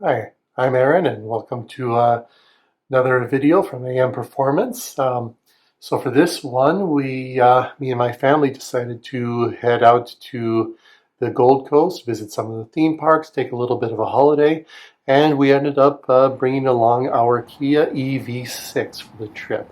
Hi, I'm Aaron, and welcome to another video from AM Performance. So for this one, me and my family decided to head out to the Gold Coast, visit some of the theme parks, take a little bit of a holiday, and we ended up bringing along our Kia EV6 for the trip.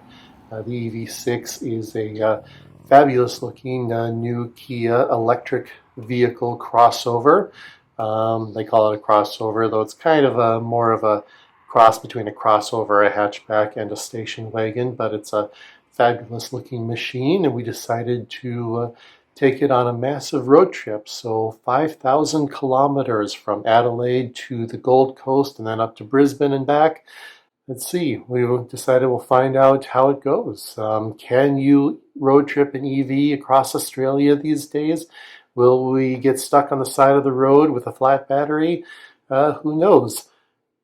The EV6 is a fabulous looking new Kia electric vehicle crossover. They call it a crossover, though it's kind of more of a cross between a crossover, a hatchback, and a station wagon, but it's a fabulous looking machine, and we decided to take it on a massive road trip. So 5,000 kilometers from Adelaide to the Gold Coast and then up to Brisbane and back. Let's see, we decided we'll find out how it goes. Can you road trip an EV across Australia these days? Will we get stuck on the side of the road with a flat battery? Who knows?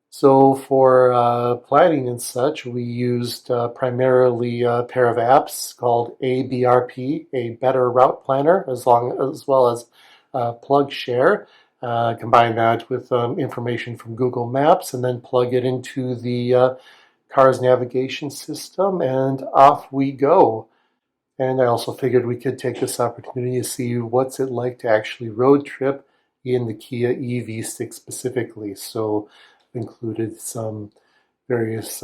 So for planning and such, we used primarily a pair of apps called ABRP, a Better Route Planner, as well as PlugShare. Combine that with information from Google Maps and then plug it into the car's navigation system, and off we go. And I also figured we could take this opportunity to see what's it like to actually road trip in the Kia EV6 specifically. So I've included some various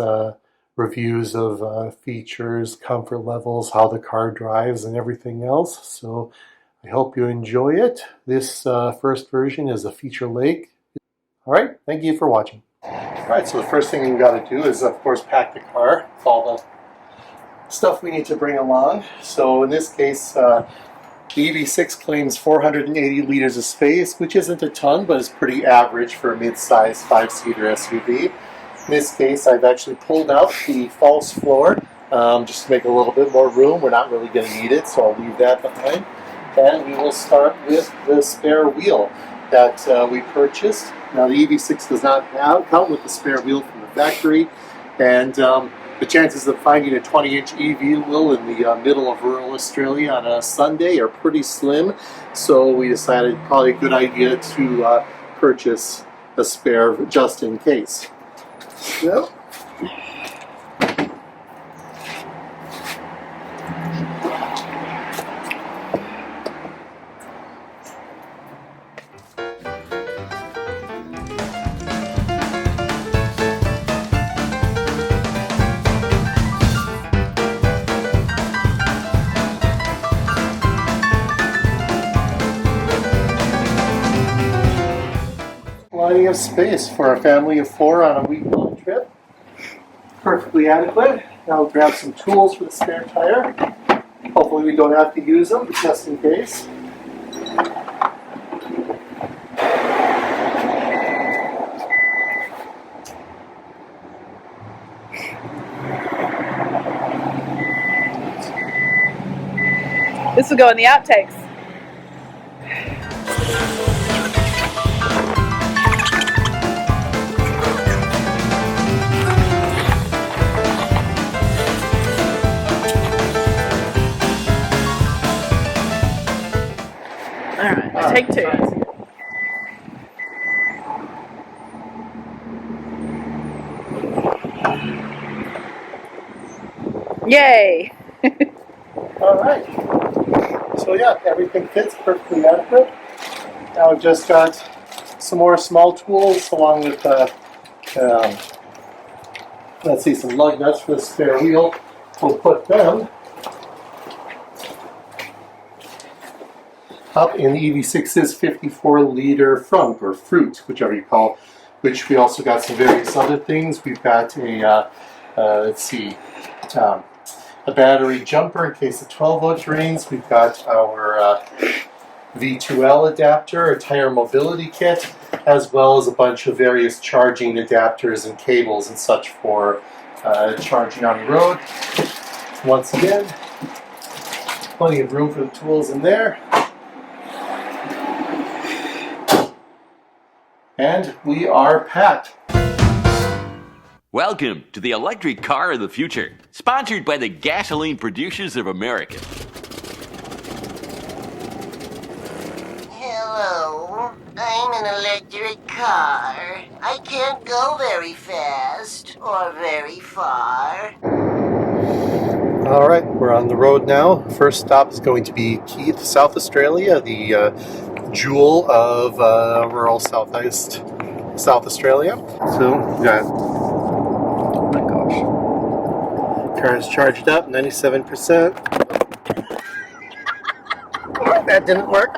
reviews of features, comfort levels, how the car drives, and everything else. So I hope you enjoy it. This first version is a feature lake. All right, thank you for watching. All right, so the first thing we've got to do is, of course, pack the car with all the stuff we need to bring along. So in this case, the EV6 claims 480 liters of space, which isn't a ton, but is pretty average for a mid-size 5-seater SUV. In this case, I've actually pulled out the false floor just to make a little bit more room. We're not really going to need it, so I'll leave that behind. And we will start with the spare wheel that we purchased. Now the EV6 does not come with the spare wheel from the factory, and the chances of finding a 20-inch EV wheel in the middle of rural Australia on a Sunday are pretty slim, so we decided probably a good idea to purchase a spare just in case. Yep. Plenty of space for a family of 4 on a week-long trip. Perfectly adequate. Now we'll grab some tools for the spare tire. Hopefully we don't have to use them, but just in case. This will go in the outtakes. Alright, take 2. Yay! Alright. So yeah, everything fits perfectly adequate. Now I've just got some more small tools along with let's see, some lug nuts for the spare wheel. We'll put them up in the EV6's 54-liter frunk, or fruit, whichever you call, which we also got some various other things. We've got a, let's see, a battery jumper in case the 12-volt drains. We've got our V2L adapter, a tire mobility kit, as well as a bunch of various charging adapters and cables and such for charging on the road. Once again, plenty of room for the tools in there. And we are packed. Welcome to the electric car of the future, sponsored by the gasoline producers of America. Hello. I'm an electric car. I can't go very fast or very far. All right, we're on the road now. First stop is going to be Keith, South Australia, the jewel of rural South Australia. So we got, oh my gosh, car is charged up, 97%. That didn't work.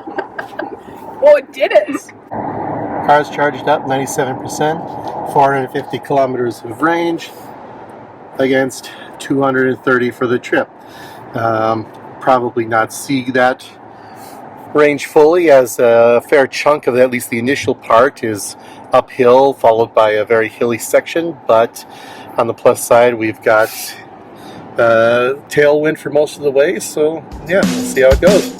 Or did it? Car is charged up, 97%, 450 kilometers of range against 230 for the trip. Probably not see that range fully, as a fair chunk of at least the initial part is uphill, followed by a very hilly section. But on the plus side, we've got tailwind for most of the way. So yeah, we'll see how it goes.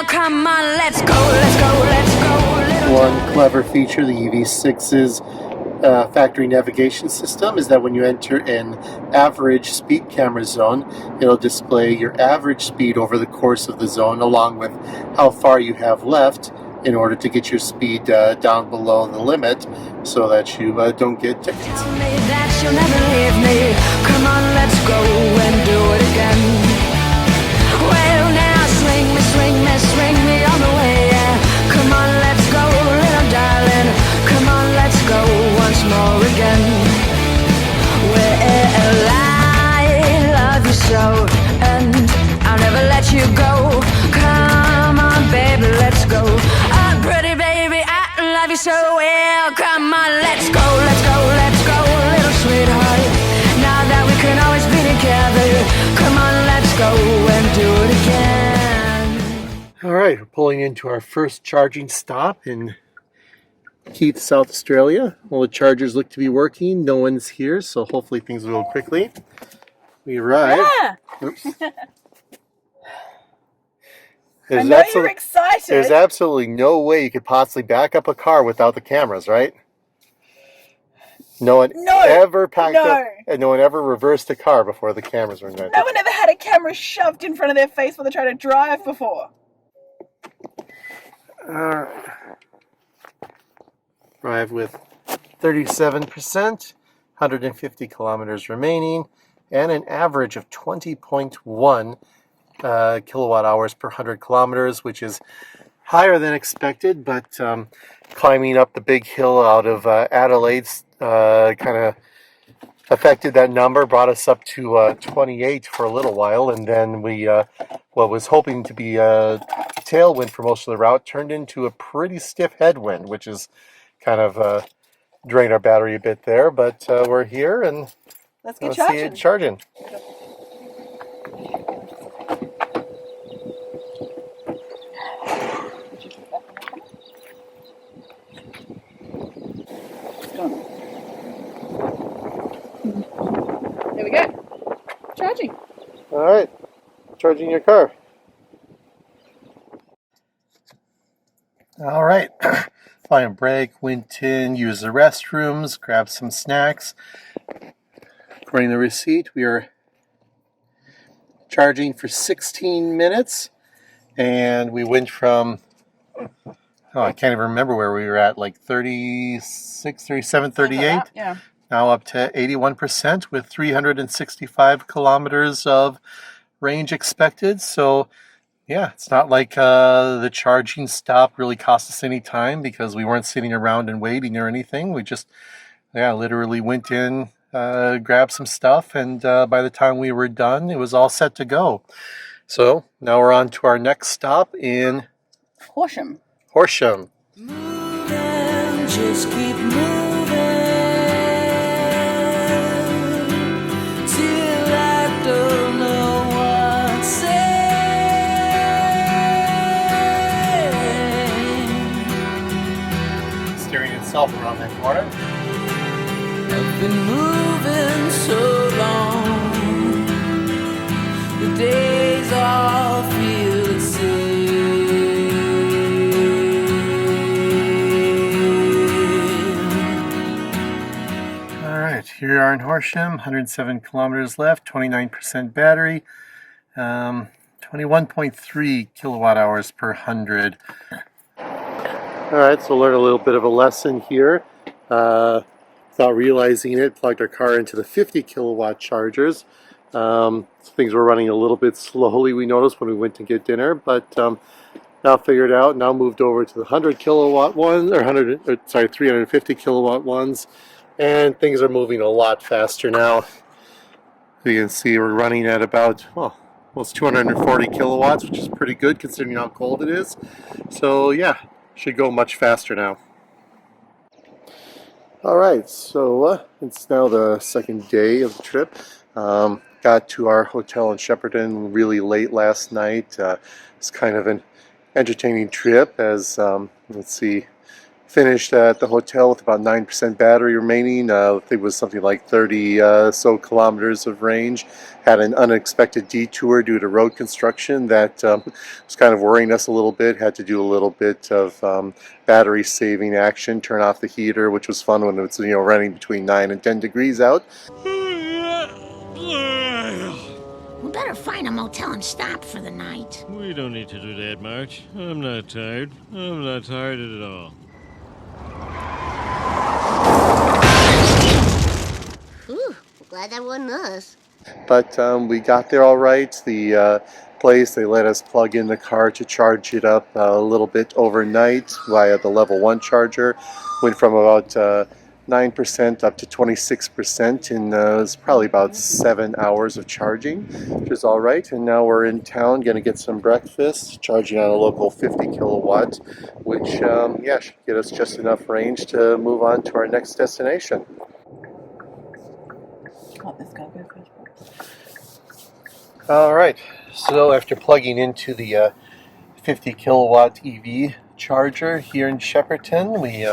Come on, let's go, let's go, let's go. One clever feature, the EV6's factory navigation system, is that when you enter an average speed camera zone, it'll display your average speed over the course of the zone, along with how far you have left in order to get your speed down below the limit, so that you don't get tickets. Tell me that you'll never leave me. Come on, let's go and do it again. Well, now swing me, swing me, swing me on the way, yeah. Come on, let's go, little darling. Come on, let's go once more again. Well, I love you so, and I'll never let you go. Come on, baby, let's go. Oh, pretty baby, I love you so well. Come on, let's go, let's go, let's go, little sweetheart. Now that we can always be together, come on, let's go and do it again. All right, we're pulling into our first charging stop in Keith, South Australia. All the chargers look to be working. No one's here, so hopefully things will go quickly. We arrived. Yeah. Oops. I know you're excited. There's absolutely no way you could possibly back up a car without the cameras, right? No one ever packed up, and no one ever reversed a car before the cameras were invented. No one ever had a camera shoved in front of their face while they're trying to drive before. Drive with 37%, 150 kilometers remaining, and an average of 20.1 kilowatt hours per 100 kilometers, which is higher than expected, but climbing up the big hill out of Adelaide kind of affected that number, brought us up to 28 for a little while, and then we, what was hoping to be a tailwind for most of the route, turned into a pretty stiff headwind, which is kind of drained our battery a bit there, but we're here, and let's get see it charging. There we go. Charging. All right, charging your car. All right, fine break, went in, used the restrooms, grabbed some snacks. According to the receipt, we are charging for 16 minutes, and we went from, I can't even remember where we were at, like 36, 37, 38. Yeah. Now up to 81% with 365 kilometers of range expected. So yeah, it's not like the charging stop really cost us any time, because we weren't sitting around and waiting or anything. We just, literally went in, grabbed some stuff, and by the time we were done, it was all set to go. So now we're on to our next stop in Horsham. Moving, just keep moving. Around that corner. I've been moving so long, the days all feel the same. Alright, here we are in Horsham, 107 kilometers left, 29% battery, 21.3 kilowatt hours per 100. Alright, so learn a little bit of a lesson here. Without realizing it, plugged our car into the 50 kilowatt chargers. So things were running a little bit slowly, we noticed when we went to get dinner, but now figured out, now moved over to the 100 kilowatt ones, or 350 kilowatt ones, and things are moving a lot faster now. You can see we're running at about, well, almost 240 kilowatts, which is pretty good considering how cold it is. So yeah, should go much faster now. Alright, so it's now the second day of the trip. Got to our hotel in Shepparton really late last night. It's kind of an entertaining trip as, let's see, finished at the hotel with about 9% battery remaining. I think it was something like 30 so kilometers of range. Had an unexpected detour due to road construction that was kind of worrying us a little bit. Had to do a little bit of battery saving action, turn off the heater, which was fun when it's, you know, running between 9 and 10 degrees out. We better find a motel and stop for the night. We don't need to do that much. I'm not tired. I'm not tired at all. Whew, glad that wasn't us. But we got there all right. The place, they let us plug in the car to charge it up a little bit overnight via the level 1 charger. Went from about 9% up to 26% in it was probably about 7 hours of charging, which is all right. And now we're in town, gonna get some breakfast, charging on a local 50 kilowatt, which yeah, should get us just enough range to move on to our next destination. All right, so after plugging into the 50 kilowatt EV charger here in Shepparton, we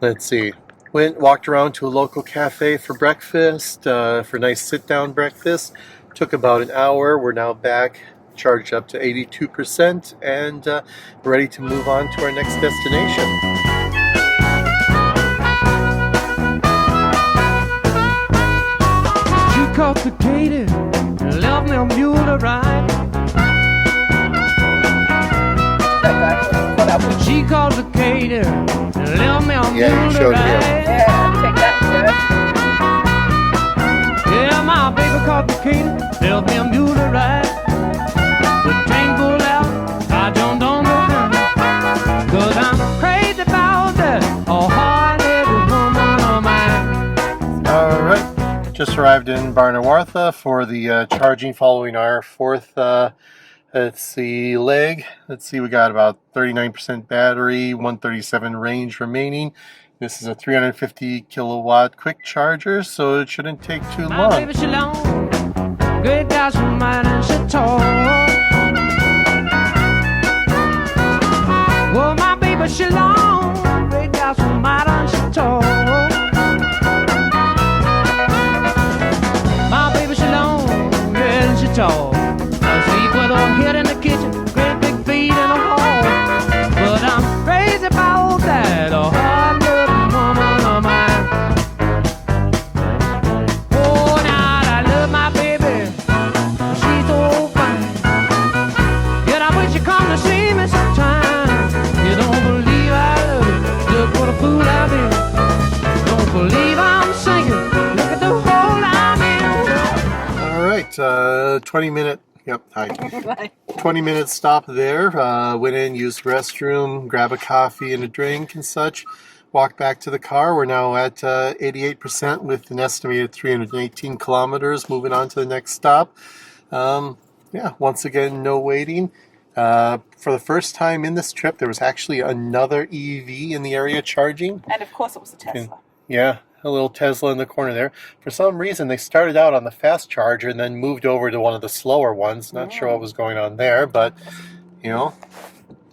let's see, walked around to a local cafe for breakfast, for a nice sit-down breakfast. Took about an hour. We're now back, charged up to 82%, and ready to move on to our next destination. She complicated, left me a mule to ride. She complicated, left me a mule to ride. Yeah, take that, Yeah, my baby complicated, left me a mule to ride. The train pulled out, I jumped on the gun, 'cause I'm crazy about that, oh hard-headed woman of mine. All right. Just arrived in Barnawartha for the charging following our fourth, let's see, leg. Let's see, we got about 39% battery, 137 range remaining. This is a 350 kilowatt quick charger, so it shouldn't take too long. My baby, she long, great guys from mine and she tall. Well, my baby, she long, great guys from mine and she tall. My baby, she long, and she tall. I sleep with her head in the kitchen, great big feet in the hall. But I'm crazy about that, a hard-loving woman of mine. Oh, now I love my baby, she's so fine. Yet I wish you come to see me sometime. You don't believe I love you, look what a fool I've been. Don't believe I'm singing, look at the hole I'm in. All right, 20-minute. Yep, hi. 20-minute stop there. Went in, used the restroom, grab a coffee and a drink and such. Walked back to the car. We're now at 88% with an estimated 318 kilometers. Moving on to the next stop. Yeah, once again, no waiting. For the first time in this trip, there was actually another EV in the area charging. And of course it was a Tesla. Yeah, a little Tesla in the corner there. For some reason, they started out on the fast charger and then moved over to one of the slower ones. Not sure what was going on there, but, you know,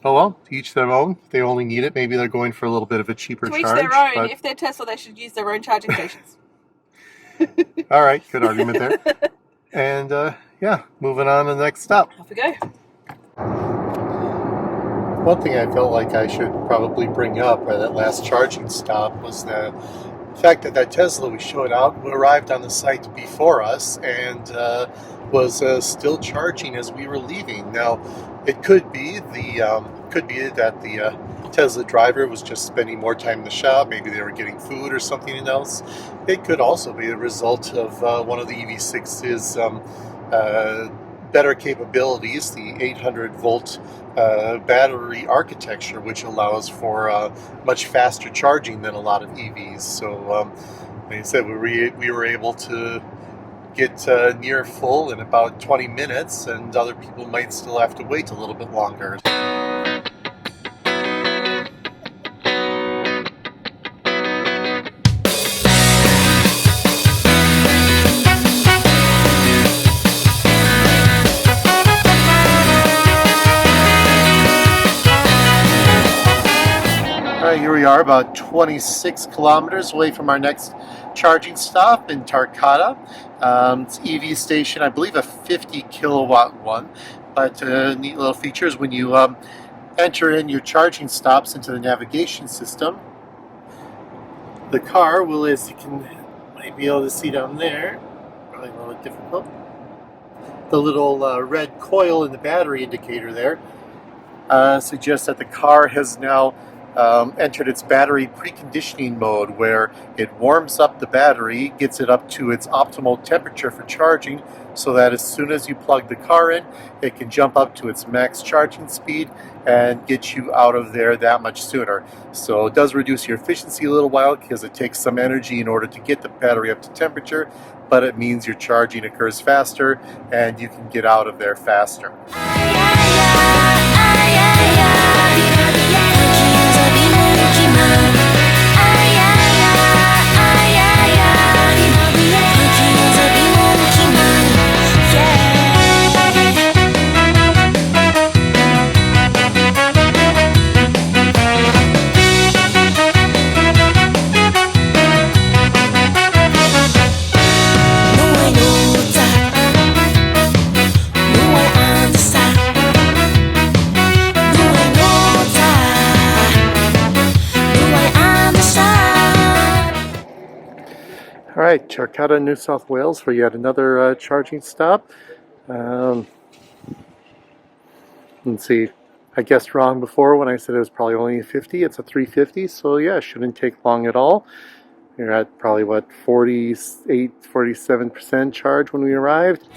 oh well, to each their own. If they only need it, maybe they're going for a little bit of a cheaper charge. To each their own. But... If they're Tesla, they should use their own charging stations. All right, good argument there. And, yeah, moving on to the next stop. Off we go. One thing I felt like I should probably bring up at that last charging stop was the fact that Tesla we showed out arrived on the site before us and was still charging as we were leaving. Now, it could be that the Tesla driver was just spending more time in the shop. Maybe they were getting food or something else. It could also be a result of one of the EV6's better capabilities, the 800-volt battery architecture, which allows for much faster charging than a lot of EVs. So, like I said, we were able to get near full in about 20 minutes, and other people might still have to wait a little bit longer. Here we are, about 26 kilometers away from our next charging stop in Tarcata. It's EV station, I believe a 50 kilowatt one, but neat little features when you enter in your charging stops into the navigation system. The car will, as you might be able to see down there, probably a little difficult, the little red coil in the battery indicator there suggests that the car has now entered its battery preconditioning mode, where it warms up the battery, gets it up to its optimal temperature for charging, so that as soon as you plug the car in, it can jump up to its max charging speed and get you out of there that much sooner. So it does reduce your efficiency a little while because it takes some energy in order to get the battery up to temperature, but it means your charging occurs faster and you can get out of there faster. Alright, Tarcata, New South Wales for yet another charging stop. Let's see, I guessed wrong before when I said it was probably only a 50. It's a 350, so yeah, it shouldn't take long at all. We're at probably, what, 47% charge when we arrived.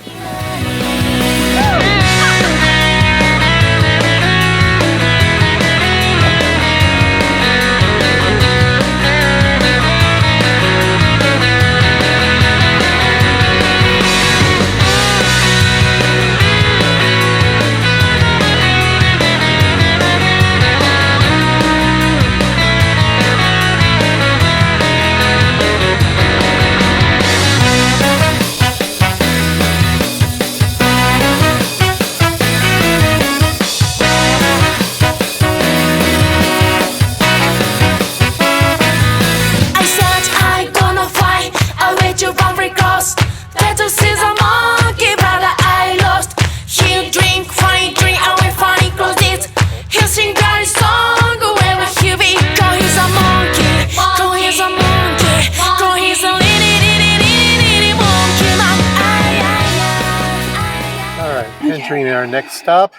Entering our next stop.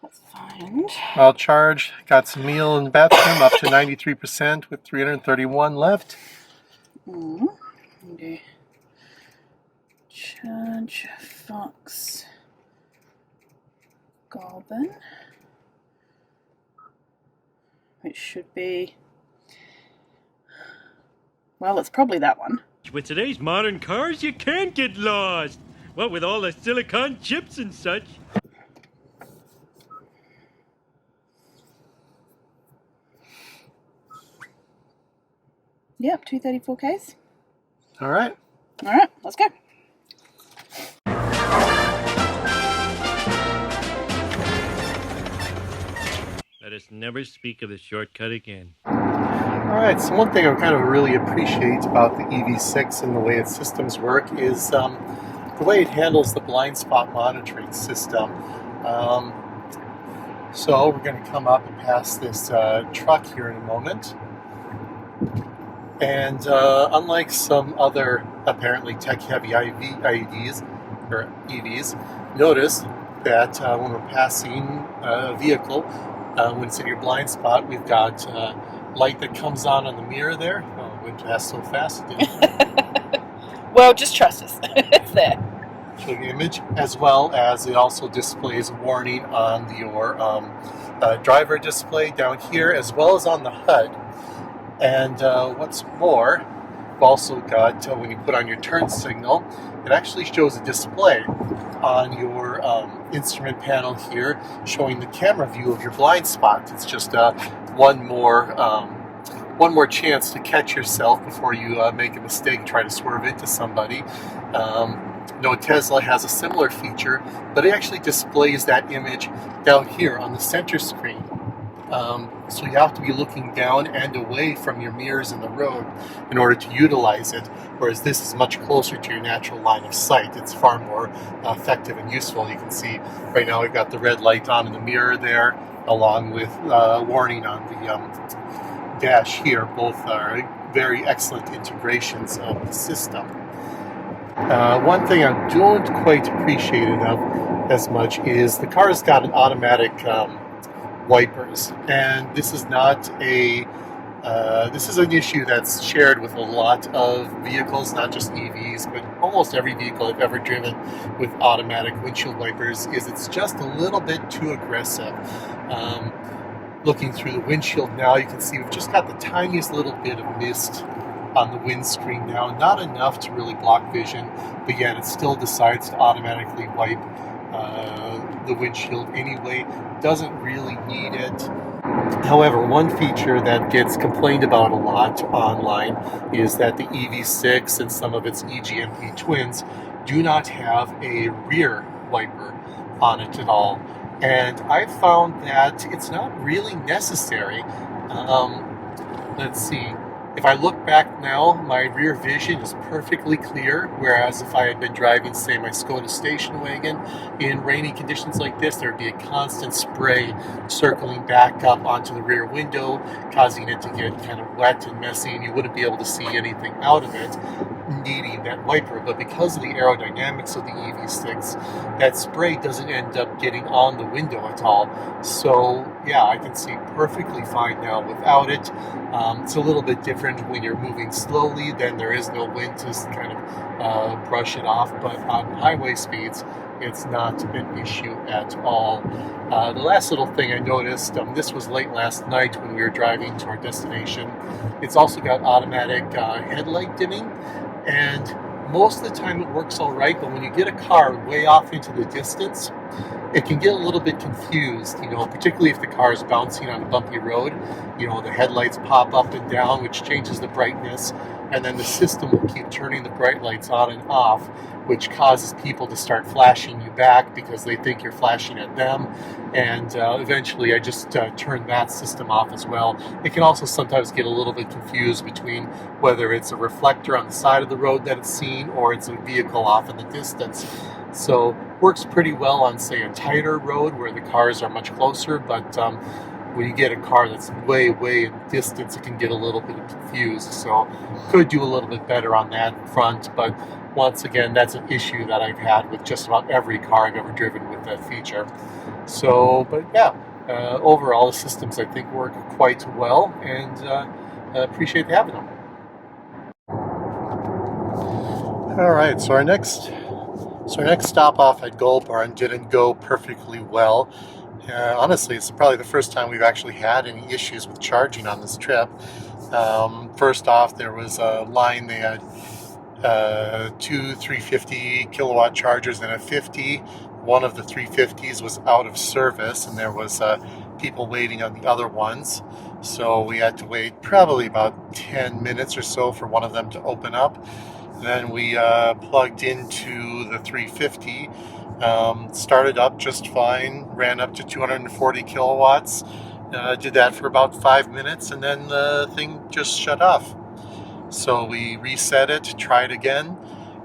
Let's find. All charged. Got some meal in the bathroom, up to 93% with 331 left. Okay. Charge Fox Goulburn. It should be. Well, it's probably that one. With today's modern cars, you can't get lost. What with all the silicon chips and such. Yep, 234Ks. All right. All right, let's go. Let us never speak of the shortcut again. Alright, so one thing I kind of really appreciate about the EV6 and the way its systems work is the way it handles the blind spot monitoring system. So we're going to come up and pass this truck here in a moment. And unlike some other apparently tech-heavy EVs, notice that when we're passing a vehicle, when it's in your blind spot, we've got light that comes on the mirror there. Oh, it went past so fast. Well, just trust us. It's there. Show the image, as well as it also displays a warning on your driver display down here, as well as on the HUD. And what's more, we've also got, when you put on your turn signal, it actually shows a display on your instrument panel here, showing the camera view of your blind spot. It's just one more chance to catch yourself before you make a mistake, try to swerve into somebody. No, Tesla has a similar feature, but it actually displays that image down here on the center screen. So you have to be looking down and away from your mirrors in the road in order to utilize it, whereas this is much closer to your natural line of sight. It's far more effective and useful. You can see right now we've got the red light on in the mirror there, along with warning on the dash here. Both are very excellent integrations of the system. One thing I don't quite appreciate it of as much is the car's got an automatic wipers, and this is not a this is an issue that's shared with a lot of vehicles, not just EVs, but almost every vehicle I've ever driven with automatic windshield wipers. It's just a little bit too aggressive. Looking through the windshield now, you can see we've just got the tiniest little bit of mist on the windscreen now, not enough to really block vision, but yet it still decides to automatically wipe the windshield anyway. Doesn't really need it. However, one feature that gets complained about a lot online is that the EV6 and some of its EGMP twins do not have a rear wiper on it at all. And I've found that it's not really necessary. Let's see. If I look back now, my rear vision is perfectly clear, whereas if I had been driving, say, my Skoda station wagon in rainy conditions like this, there would be a constant spray circling back up onto the rear window, causing it to get kind of wet and messy, and you wouldn't be able to see anything out of it, needing that wiper. But because of the aerodynamics of the EV6, that spray doesn't end up getting on the window at all. So yeah, I can see perfectly fine now without it. It's a little bit different when you're moving slowly, then there is no wind to kind of brush it off, but on highway speeds it's not an issue at all. The last little thing I noticed, this was late last night when we were driving to our destination, it's also got automatic headlight dimming, and most of the time it works all right, but when you get a car way off into the distance, it can get a little bit confused, particularly if the car is bouncing on a bumpy road. The headlights pop up and down, which changes the brightness, and then the system will keep turning the bright lights on and off, which causes people to start flashing you back because they think you're flashing at them. And eventually I just turned that system off as well. It can also sometimes get a little bit confused between whether it's a reflector on the side of the road that it's seen or it's a vehicle off in the distance. So works pretty well on, say, a tighter road where the cars are much closer, but when you get a car that's way in distance, it can get a little bit confused. So could do a little bit better on that front, but once again, that's an issue that I've had with just about every car I've ever driven with that feature. So, but yeah, overall the systems I think work quite well, and appreciate having them. All right, so our next stop off at Gold Barn didn't go perfectly well. Honestly, it's probably the first time we've actually had any issues with charging on this trip. First off, there was a line. They had two 350 kilowatt chargers and a 50. One of the 350s was out of service, and there was people waiting on the other ones. So we had to wait probably about 10 minutes or so for one of them to open up. Then we plugged into the 350, started up just fine, ran up to 240 kilowatts, did that for about 5 minutes, and then the thing just shut off. So we reset it, tried again.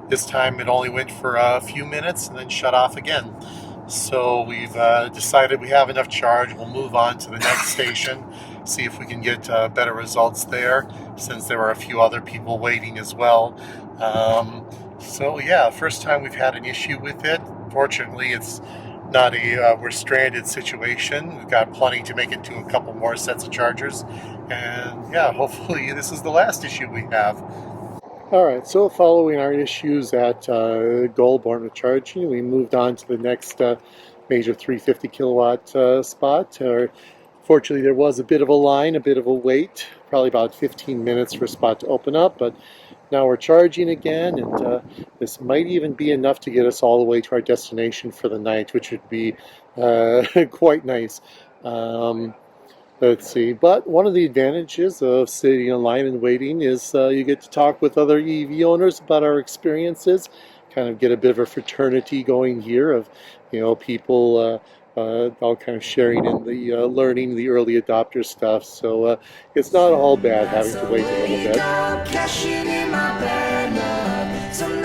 This time it only went for a few minutes and then shut off again. So we've decided we have enough charge. We'll move on to the next station, see if we can get better results there, since there are a few other people waiting as well. So yeah, first time we've had an issue with it. Fortunately, it's not a we're stranded situation. We've got plenty to make it to a couple more sets of chargers. And yeah, hopefully this is the last issue we have. Alright, so following our issues at Goulburn with charging, we moved on to the next major 350 kilowatt spot. Fortunately, there was a bit of a line, a bit of a wait, probably about 15 minutes for a spot to open up, but now we're charging again, and this might even be enough to get us all the way to our destination for the night, which would be quite nice. Let's see, but one of the advantages of sitting in line and waiting is you get to talk with other EV owners about our experiences, kind of get a bit of a fraternity going here of, you know, people all kind of sharing in the learning, the early adopter stuff. So it's not all bad having to wait a little bit. Some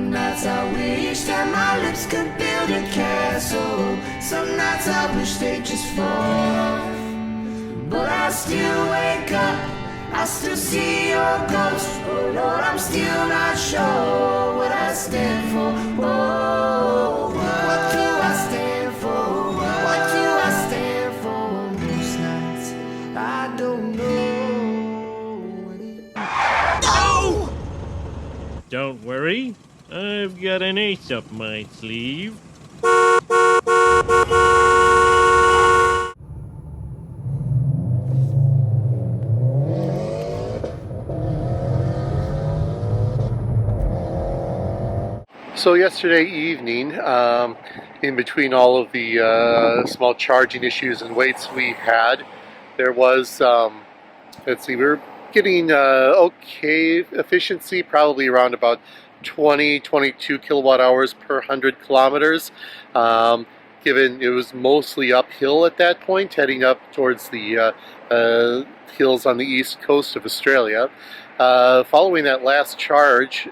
nights I wish that my lips could build a castle. Some nights I wish they'd just fall off. But I still wake up, I still see your ghost. Oh Lord, I'm still not sure what I stand for. Oh, what do I stand for? What do I stand for? Most nights I don't know. Don't worry, I've got an ace up my sleeve. So yesterday evening, in between all of the small charging issues and waits we had, there was, let's see, we were getting okay efficiency, probably around about 22 kilowatt hours per 100 kilometers. Given it was mostly uphill at that point, heading up towards the hills on the east coast of Australia. Following that last charge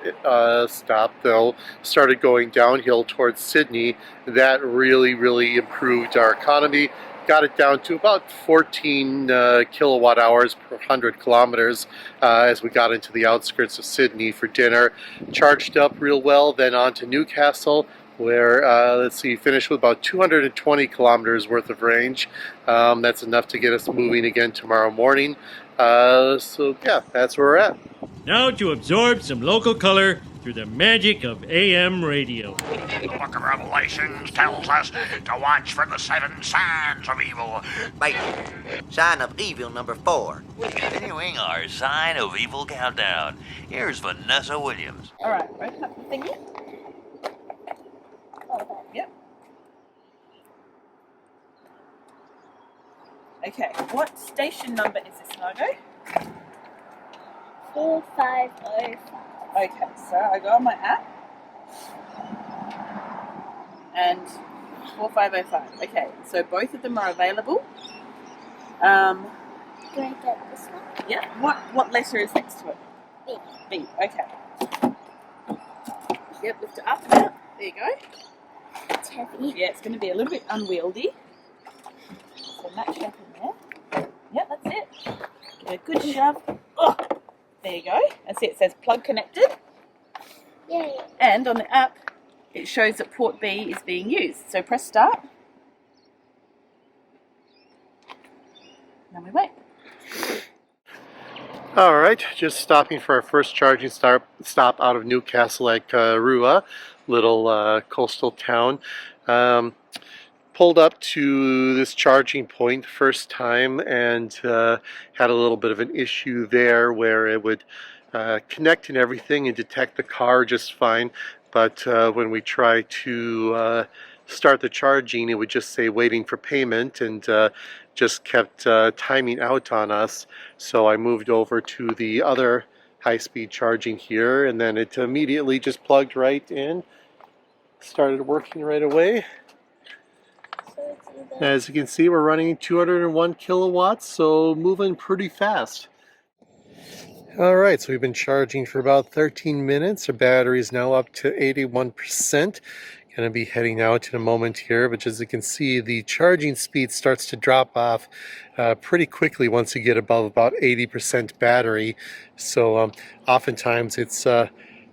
stop, though, started going downhill towards Sydney. That really improved our economy. Got it down to about 14 kilowatt hours per 100 kilometers as we got into the outskirts of Sydney for dinner. Charged up real well, then on to Newcastle, where, let's see, finished with about 220 kilometers worth of range. That's enough to get us moving again tomorrow morning. So yeah, that's where we're at. Now to absorb some local color through the magic of AM radio. The book of Revelations tells us to watch for the 7 signs of evil. Wait, sign of evil number 4. Continuing our sign of evil countdown, here's Vanessa Williams. Alright, open up the thingy. Yep. Okay, what station number is this, Margot? 4505. Okay, so I go on my app. And 4505. Okay, so both of them are available. Do I get this one? Yeah. What letter is next to it? B. B. Okay. Yep. Lift it up now. There you go. It's heavy. Yeah, it's going to be a little bit unwieldy. So match up in there. Yep, that's it. Give it a good shove. Oh, there you go. And see, it says plug connected. Yay. And on the app, it shows that port B is being used. So press start. Now we wait. Alright, just stopping for our first charging stop out of Newcastle at Rua, little coastal town. Pulled up to this charging point first time and had a little bit of an issue there where it would connect and everything and detect the car just fine, but when we try to start the charging, it would just say waiting for payment, and just kept timing out on us. So I moved over to the other high-speed charging here, and then it immediately just plugged right in, started working right away. As you can see, we're running 201 kilowatts, so moving pretty fast. All right, so we've been charging for about 13 minutes. Our battery is now up to 81%. Going to be heading out in a moment here, but as you can see, the charging speed starts to drop off pretty quickly once you get above about 80% battery. So oftentimes it's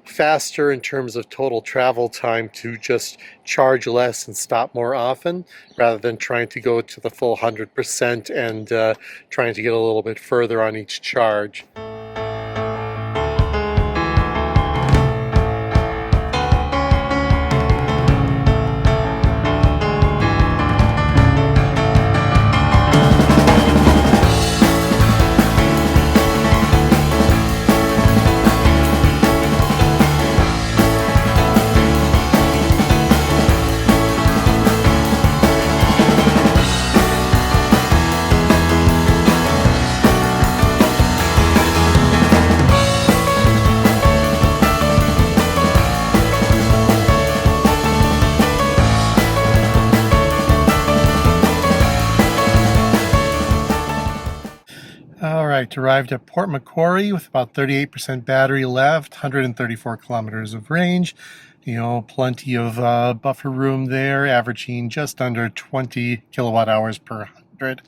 faster in terms of total travel time to just charge less and stop more often, rather than trying to go to the full 100% and trying to get a little bit further on each charge. All right, arrived at Port Macquarie with about 38% battery left, 134 kilometers of range. You know, plenty of buffer room there, averaging just under 20 kilowatt hours per 100.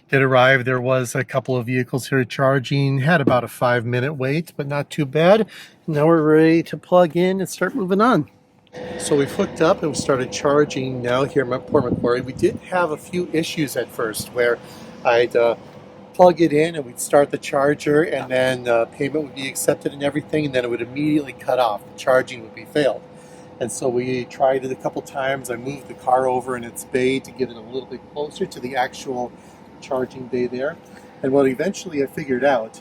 Did arrive, there was a couple of vehicles here charging, had about a 5-minute wait, but not too bad. Now we're ready to plug in and start moving on. So we've hooked up and we started charging now here at Port Macquarie. We did have a few issues at first where I'd plug it in and we'd start the charger, and then payment would be accepted and everything, and then it would immediately cut off. The charging would be failed. And so we tried it a couple times. I moved the car over in its bay to get it a little bit closer to the actual charging bay there. And what eventually I figured out,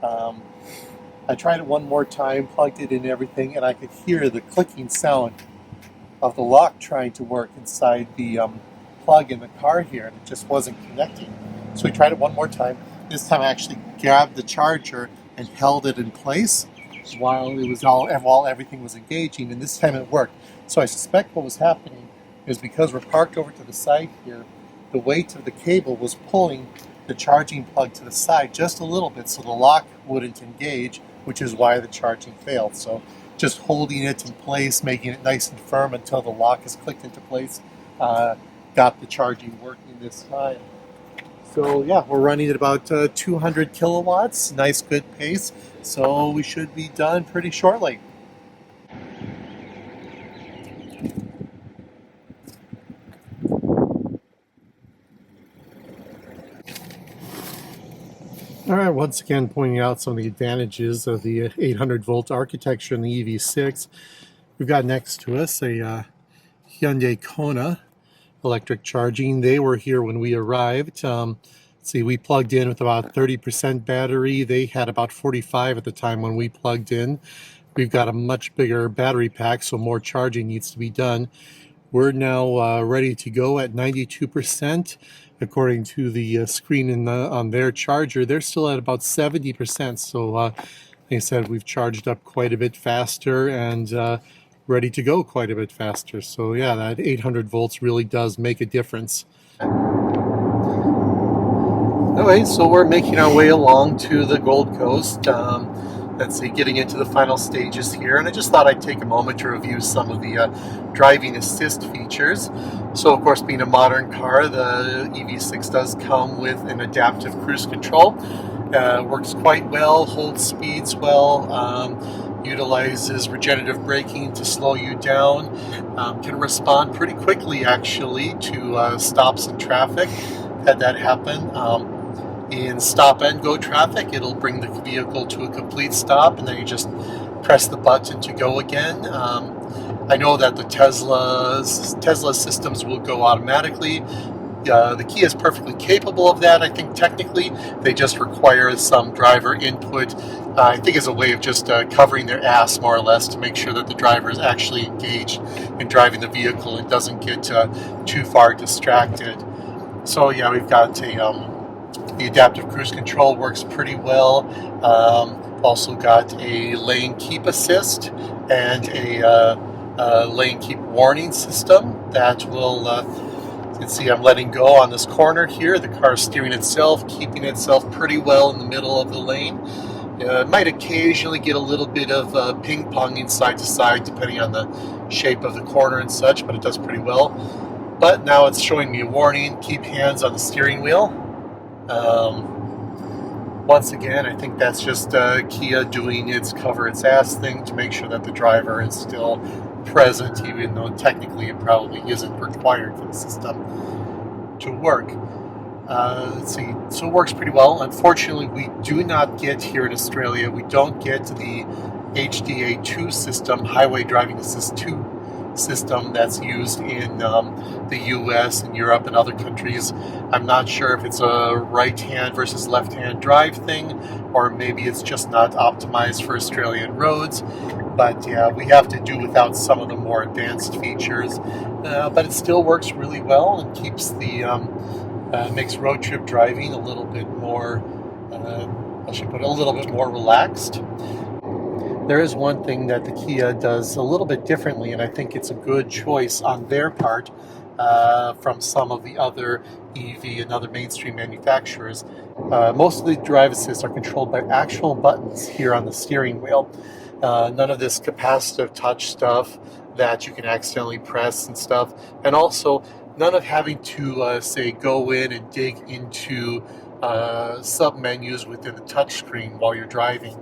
I tried it one more time, plugged it in and everything, and I could hear the clicking sound of the lock trying to work inside the plug in the car here, and it just wasn't connecting. So we tried it one more time. This time I actually grabbed the charger and held it in place while everything was engaging, and this time it worked. So I suspect what was happening is because we're parked over to the side here, the weight of the cable was pulling the charging plug to the side just a little bit so the lock wouldn't engage, which is why the charging failed. So just holding it in place, making it nice and firm until the lock is clicked into place, got the charging working this time. So yeah, we're running at about 200 kilowatts, nice good pace, so we should be done pretty shortly. All right, once again pointing out some of the advantages of the 800 volt architecture in the EV6. We've got next to us a Hyundai Kona electric charging. They were here when we arrived. See, we plugged in with about 30% battery. They had about 45 at the time when we plugged in. We've got a much bigger battery pack, so more charging needs to be done. We're now ready to go at 92%. According to the screen on their charger, they're still at about 70%. So like I said, we've charged up quite a bit faster and ready to go quite a bit faster. So yeah, that 800 volts really does make a difference. Anyway, so we're making our way along to the Gold Coast. Let's see, getting into the final stages here, and I just thought I'd take a moment to review some of the driving assist features. So of course, being a modern car, the EV6 does come with an adaptive cruise control. Works quite well, holds speeds well, utilizes regenerative braking to slow you down, can respond pretty quickly actually to stops in traffic. Had that happen. In stop and go traffic, it'll bring the vehicle to a complete stop, and then you just press the button to go again. I know that the Tesla systems will go automatically. The Kia is perfectly capable of that, I think technically. They just require some driver input, I think as a way of just covering their ass more or less to make sure that the driver is actually engaged in driving the vehicle and doesn't get too far distracted. So yeah, we've got the adaptive cruise control works pretty well. Also got a lane keep assist and a lane keep warning system that will, you can see I'm letting go on this corner here. The car is steering itself, keeping itself pretty well in the middle of the lane. Might occasionally get a little bit of ping-ponging side to side depending on the shape of the corner and such, but it does pretty well. But now it's showing me a warning, keep hands on the steering wheel. Once again, I think that's just Kia doing its cover its ass thing to make sure that the driver is still present, even though technically it probably isn't required for the system to work. Let's see, so it works pretty well. Unfortunately, we do not get here in Australia, we don't get the HDA2 system, Highway Driving Assist 2 system that's used in the US and Europe and other countries. I'm not sure if it's a right-hand versus left-hand drive thing, or maybe it's just not optimized for Australian roads. But yeah, we have to do without some of the more advanced features. But it still works really well and keeps the makes road trip driving a little bit more, I should put it, a little bit more relaxed. There is one thing that the Kia does a little bit differently, and I think it's a good choice on their part from some of the other EV and other mainstream manufacturers. Most of the drive assists are controlled by actual buttons here on the steering wheel. None of this capacitive touch stuff that you can accidentally press and stuff, and also none of having to say go in and dig into sub-menus within the touchscreen while you're driving.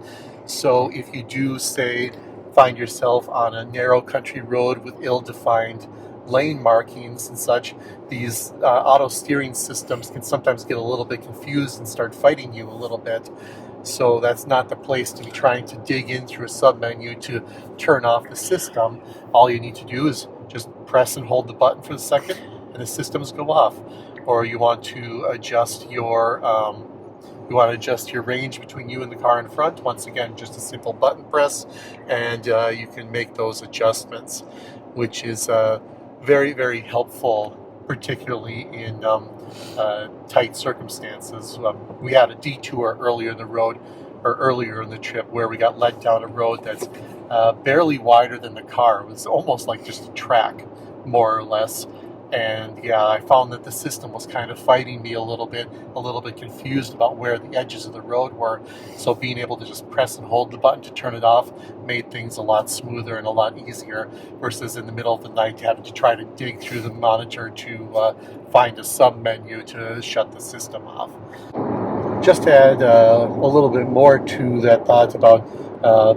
So if you do, say, find yourself on a narrow country road with ill-defined lane markings and such, these auto steering systems can sometimes get a little bit confused and start fighting you a little bit. So that's not the place to be trying to dig in through a sub-menu to turn off the system. All you need to do is just press and hold the button for a second and the systems go off. Or you want to adjust your range between you and the car in front. Once again, just a simple button press, and you can make those adjustments, which is very, very helpful, particularly in tight circumstances. We had a detour earlier in the trip where we got led down a road that's barely wider than the car. It was almost like just a track, more or less. And yeah, I found that the system was kind of fighting me a little bit confused about where the edges of the road were. So being able to just press and hold the button to turn it off made things a lot smoother and a lot easier, versus in the middle of the night having to try to dig through the monitor to find a sub-menu to shut the system off. Just to add a little bit more to that thought about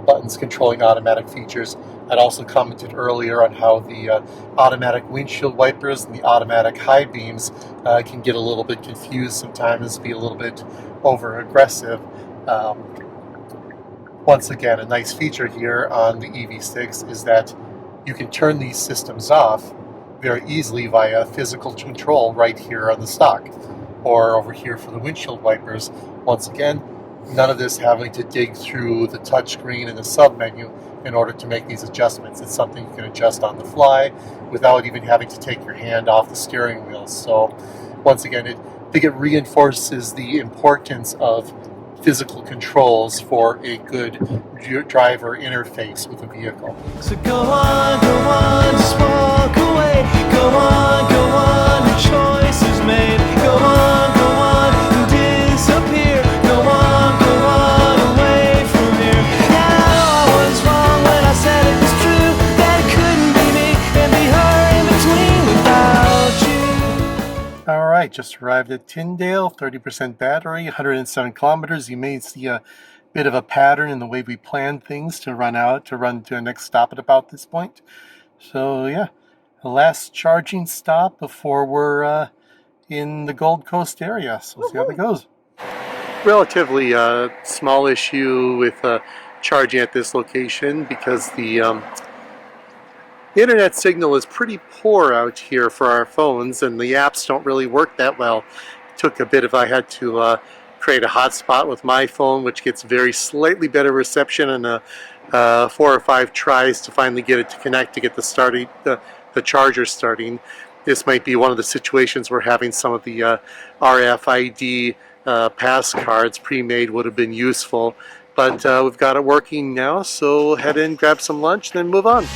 buttons controlling automatic features, I'd also commented earlier on how the automatic windshield wipers and the automatic high beams can get a little bit confused sometimes, be a little bit over aggressive. Once again, a nice feature here on the EV6 is that you can turn these systems off very easily via physical control right here on the stock, or over here for the windshield wipers. Once again, none of this having to dig through the touchscreen and the sub-menu in order to make these adjustments. It's something you can adjust on the fly without even having to take your hand off the steering wheel. So once again, I think it reinforces the importance of physical controls for a good driver interface with a vehicle. So go on, just walk away. Go on, your choice is made. Go on, and disappear. Go on, away from here. Yeah, I was wrong when I said it was true, that it couldn't be me and be her in between without you. All right, just arrived at Tyndale, 30% battery, 107 kilometers. You may see a bit of a pattern in the way we plan things to run to a next stop at about this point. So yeah, the last charging stop before we're in the Gold Coast area. So we'll see how that goes. Relatively small issue with charging at this location because the internet signal is pretty poor out here for our phones, and the apps don't really work that well. It took a bit I had to create a hotspot with my phone, which gets very slightly better reception, and 4 or 5 tries to finally get it to connect to get the charger starting. This might be one of the situations where having some of the RFID pass cards pre-made would have been useful, but we've got it working now, so head in, grab some lunch, and then move on.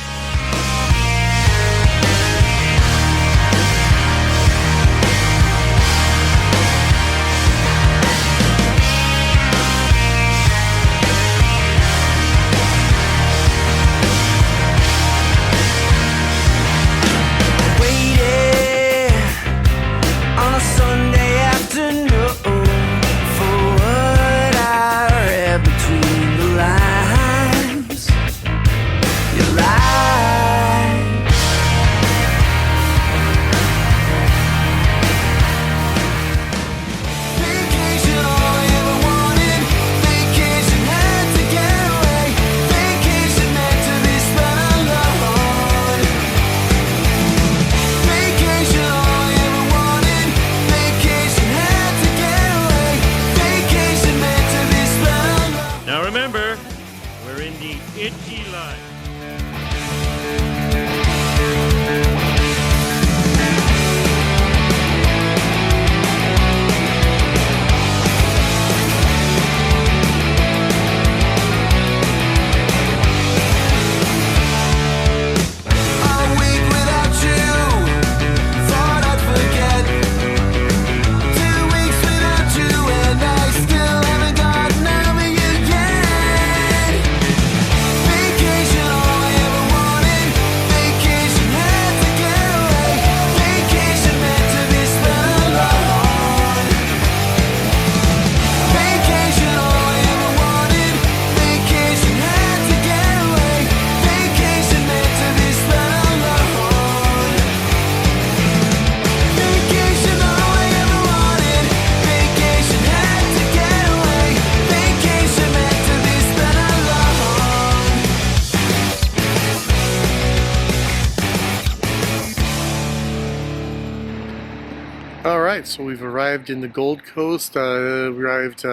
So we've arrived in the Gold Coast. We arrived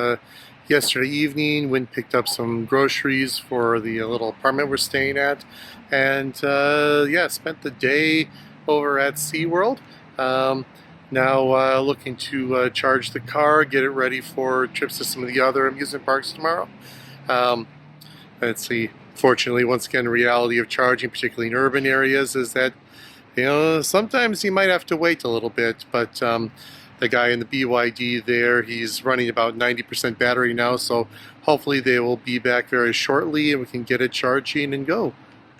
yesterday evening. Went and picked up some groceries for the little apartment we're staying at, and yeah, spent the day over at SeaWorld. Now looking to charge the car, get it ready for trips to some of the other amusement parks tomorrow. Let's see. Fortunately, once again, the reality of charging, particularly in urban areas, is that sometimes you might have to wait a little bit, but the guy in the BYD there, he's running about 90% battery now, so hopefully they will be back very shortly and we can get it charging and go.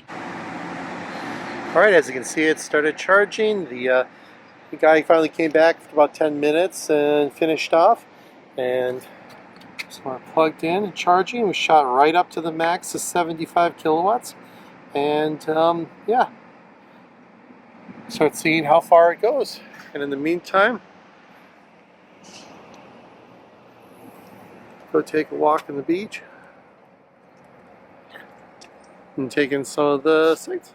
Alright, as you can see, it started charging. The guy finally came back for about 10 minutes and finished off, and so we're plugged in and charging. We shot right up to the max of 75 kilowatts, and yeah, start seeing how far it goes. And in the meantime, go take a walk on the beach and take in some of the sights.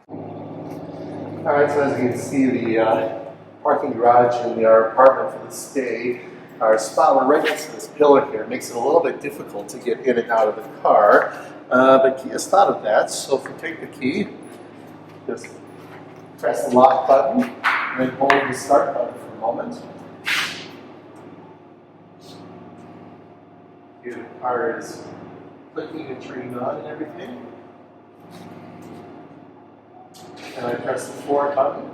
Alright, so as you can see, the parking garage in our apartment for the stay, our spot, we're right next to this pillar here. It makes it a little bit difficult to get in and out of the car, but Kia's thought of that. So if we take the key, just press the lock button, and then hold the start button for a moment. Here the car is clicking and turning on and everything. And I press the forward button.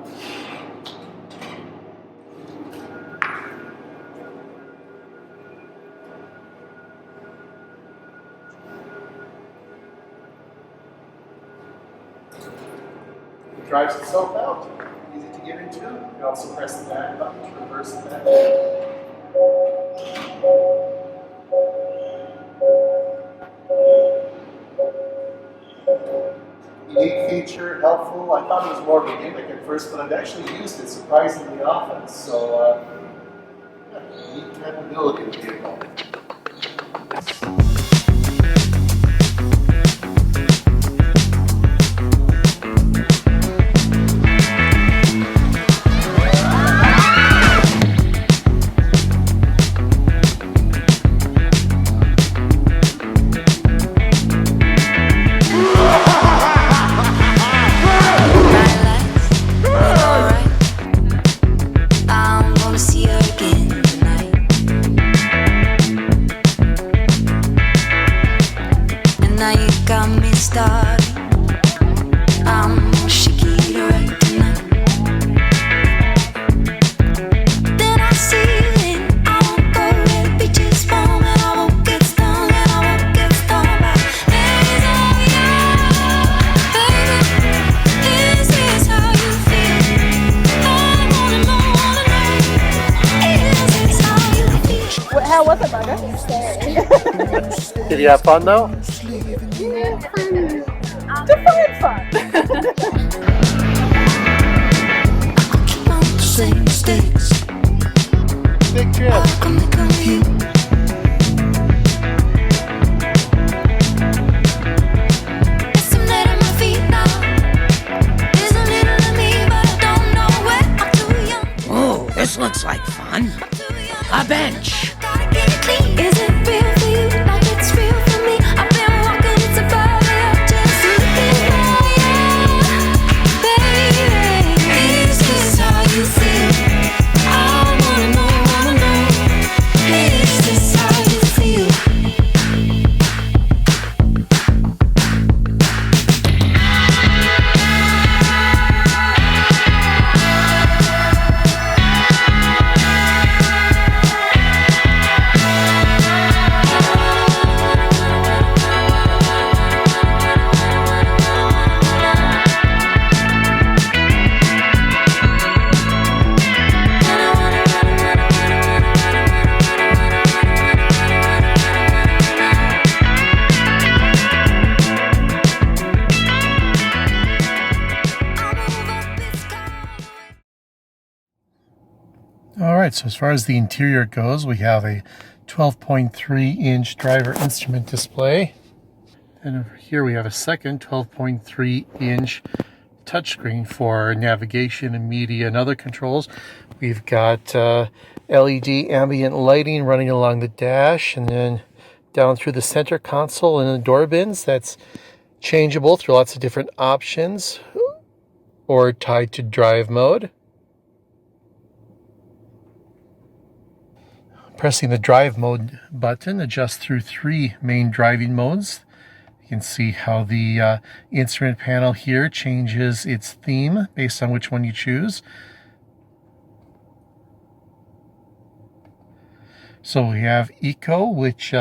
It drives itself out. Easy to get into. You can also press the back button to reverse the back. Unique feature, helpful. I thought it was more of a gimmick at first, but I've actually used it surprisingly often. So, yeah, unique capability of the vehicle. How was it, Bugger? Did you have fun though? Yeah, define fun. Big trip. Oh, this looks like fun. A bench. Is it real for you like it's real for me? I've been walking, it's about it, just looking at you, baby. Is this how you feel? I wanna know. Is this how you feel? Alright, so as far as the interior goes, we have a 12.3-inch driver instrument display. And over here we have a second 12.3-inch touchscreen for navigation and media and other controls. We've got LED ambient lighting running along the dash, and then down through the center console and the door bins. That's changeable through lots of different options, or tied to drive mode. Pressing the drive mode button adjusts through 3 main driving modes. You can see how the instrument panel here changes its theme based on which one you choose. So we have Eco, which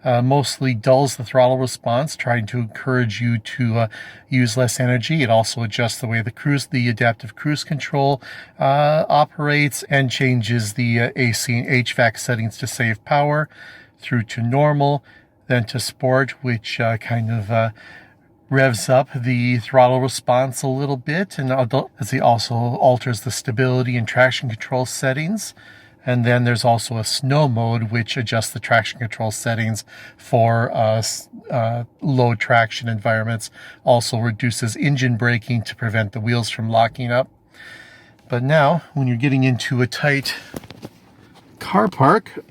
mostly dulls the throttle response, trying to encourage you to use less energy. It also adjusts the way the adaptive cruise control operates, and changes the AC and HVAC settings to save power, through to normal, then to sport, which kind of revs up the throttle response a little bit, and as it also alters the stability and traction control settings. And then there's also a snow mode, which adjusts the traction control settings for low traction environments. Also reduces engine braking to prevent the wheels from locking up. But now, when you're getting into a tight car park,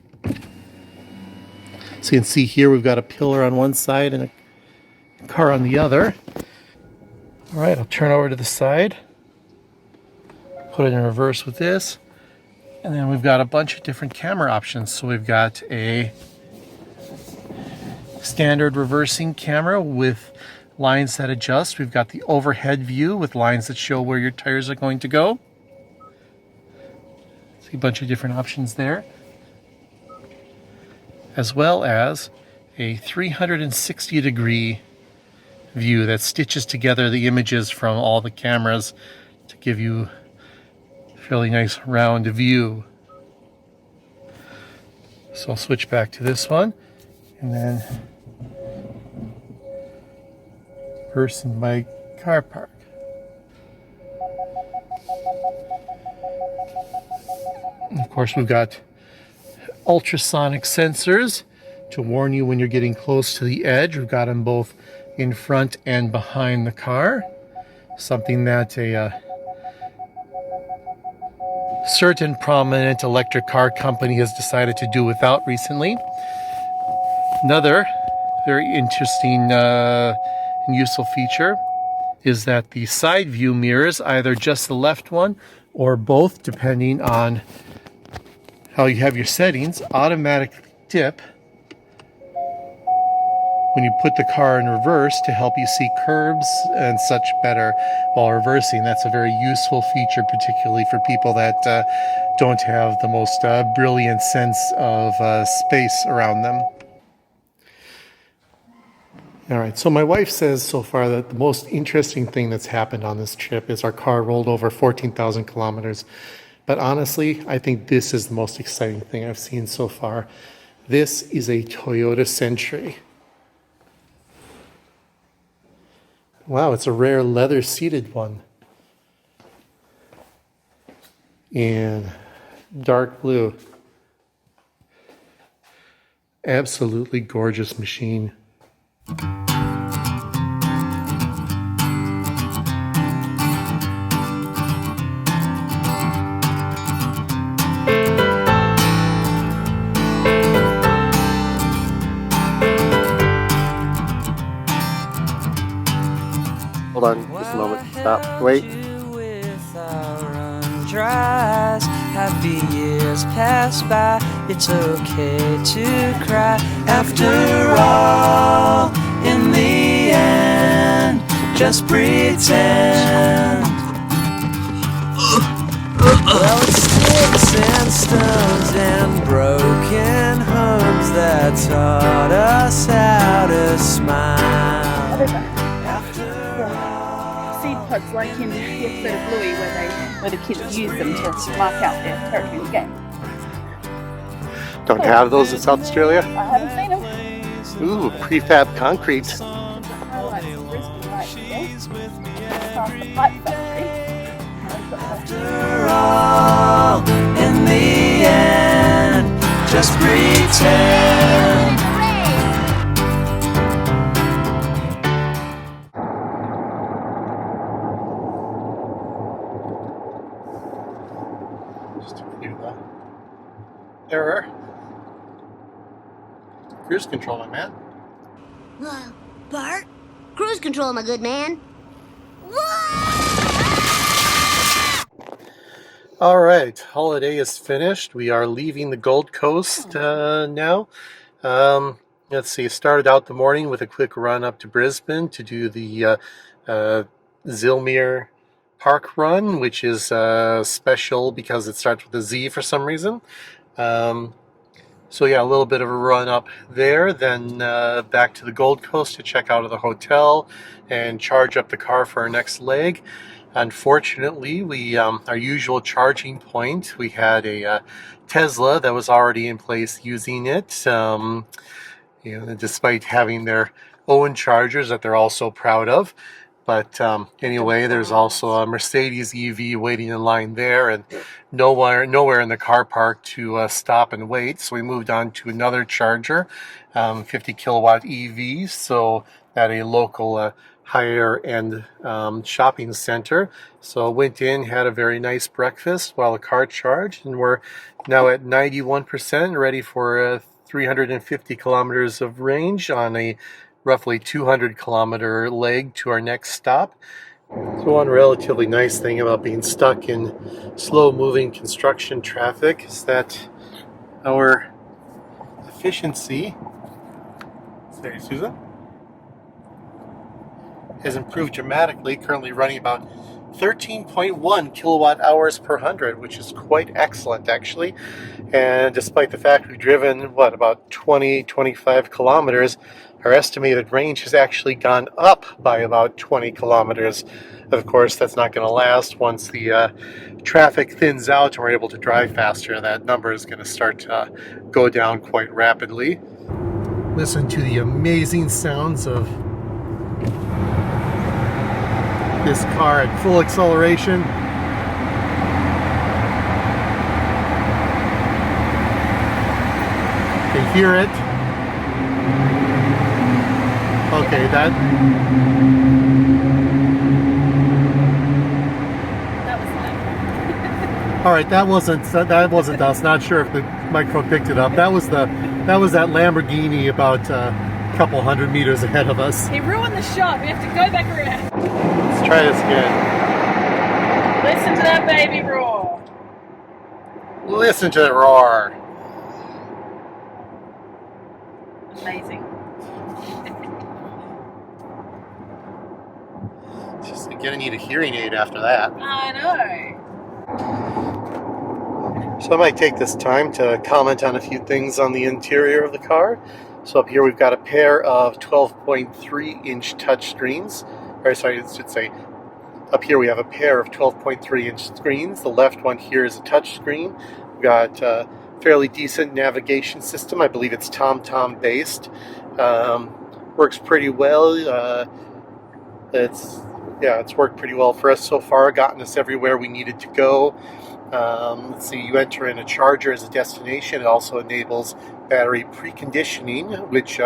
so you can see here we've got a pillar on one side and a car on the other. All right, I'll turn over to the side, put it in reverse with this. And then we've got a bunch of different camera options. So we've got a standard reversing camera with lines that adjust. We've got the overhead view with lines that show where your tires are going to go. See a bunch of different options there. As well as a 360-degree view that stitches together the images from all the cameras to give you really nice round view. So I'll switch back to this one, and then reverse in my car park. And of course, we've got ultrasonic sensors to warn you when you're getting close to the edge. We've got them both in front and behind the car, something that a certain prominent electric car company has decided to do without recently. Another very interesting and useful feature is that the side view mirrors, either just the left one or both, depending on how you have your settings, automatically dip when you put the car in reverse to help you see curbs and such better while reversing. That's a very useful feature, particularly for people that don't have the most brilliant sense of space around them. All right, so my wife says so far that the most interesting thing that's happened on this trip is our car rolled over 14,000 kilometers. But honestly, I think this is the most exciting thing I've seen so far. This is a Toyota Century. Wow, it's a rare leather-seated one. In dark blue. Absolutely gorgeous machine. Hold on, just a moment. Stop. Wait. Happy years pass by. It's okay to cry. After all, in the end, just pretend. Well, it's sticks and stones and broken homes that taught us how to smile. Pods like in the episode of Bluey where the kids use them to mark out their territory in the game. Don't have those in South Australia? I haven't seen them. Ooh, prefab concrete. The highlights of Brisbane right here. Past the pipe factory. After all, in the end, just pretend. Error. Cruise control, my man. Bart? Cruise control, my good man. All right, holiday is finished. We are leaving the Gold Coast now. Let's see, started out the morning with a quick run up to Brisbane to do the Zilmere Park Run, which is special because it starts with a Z for some reason. So yeah, a little bit of a run up there, then back to the Gold Coast to check out of the hotel and charge up the car for our next leg. Unfortunately, we our usual charging point, we had a Tesla that was already in place using it. You know, despite having their own chargers that they're all so proud of. But anyway, there's also a Mercedes EV waiting in line there, and nowhere in the car park to stop and wait. So we moved on to another charger, 50 kilowatt EV. So at a local higher end shopping center. So went in, had a very nice breakfast while the car charged, and we're now at 91%, ready for 350 kilometers of range on a roughly 200 kilometer leg to our next stop. So one relatively nice thing about being stuck in slow moving construction traffic is that our efficiency, sorry Susan, has improved dramatically, currently running about 13.1 kilowatt hours per 100, which is quite excellent actually. And despite the fact we've driven, about 20-25 kilometers, our estimated range has actually gone up by about 20 kilometers. Of course, that's not going to last. Once the traffic thins out and we're able to drive faster, that number is going to start to go down quite rapidly. Listen to the amazing sounds of this car at full acceleration. You can hear it. Okay, that was fine. all right, that wasn't us. Not sure if the microphone picked it up. That was that Lamborghini about a couple hundred meters ahead of us. He ruined the shot. We have to go back around. Let's try this again. Listen to that baby roar. Listen to it roar. Amazing. Just gonna need a hearing aid after that. I know. So I might take this time to comment on a few things on the interior of the car. So up here we've got a pair of 12.3 inch touchscreens. Or sorry, I should say, up here we have a pair of 12.3 inch screens. The left one here is a touch screen. We've got a fairly decent navigation system. I believe it's TomTom based. Works pretty well. It's worked pretty well for us so far. Gotten us everywhere we needed to go. Let's see, you enter in a charger as a destination. It also enables battery preconditioning, which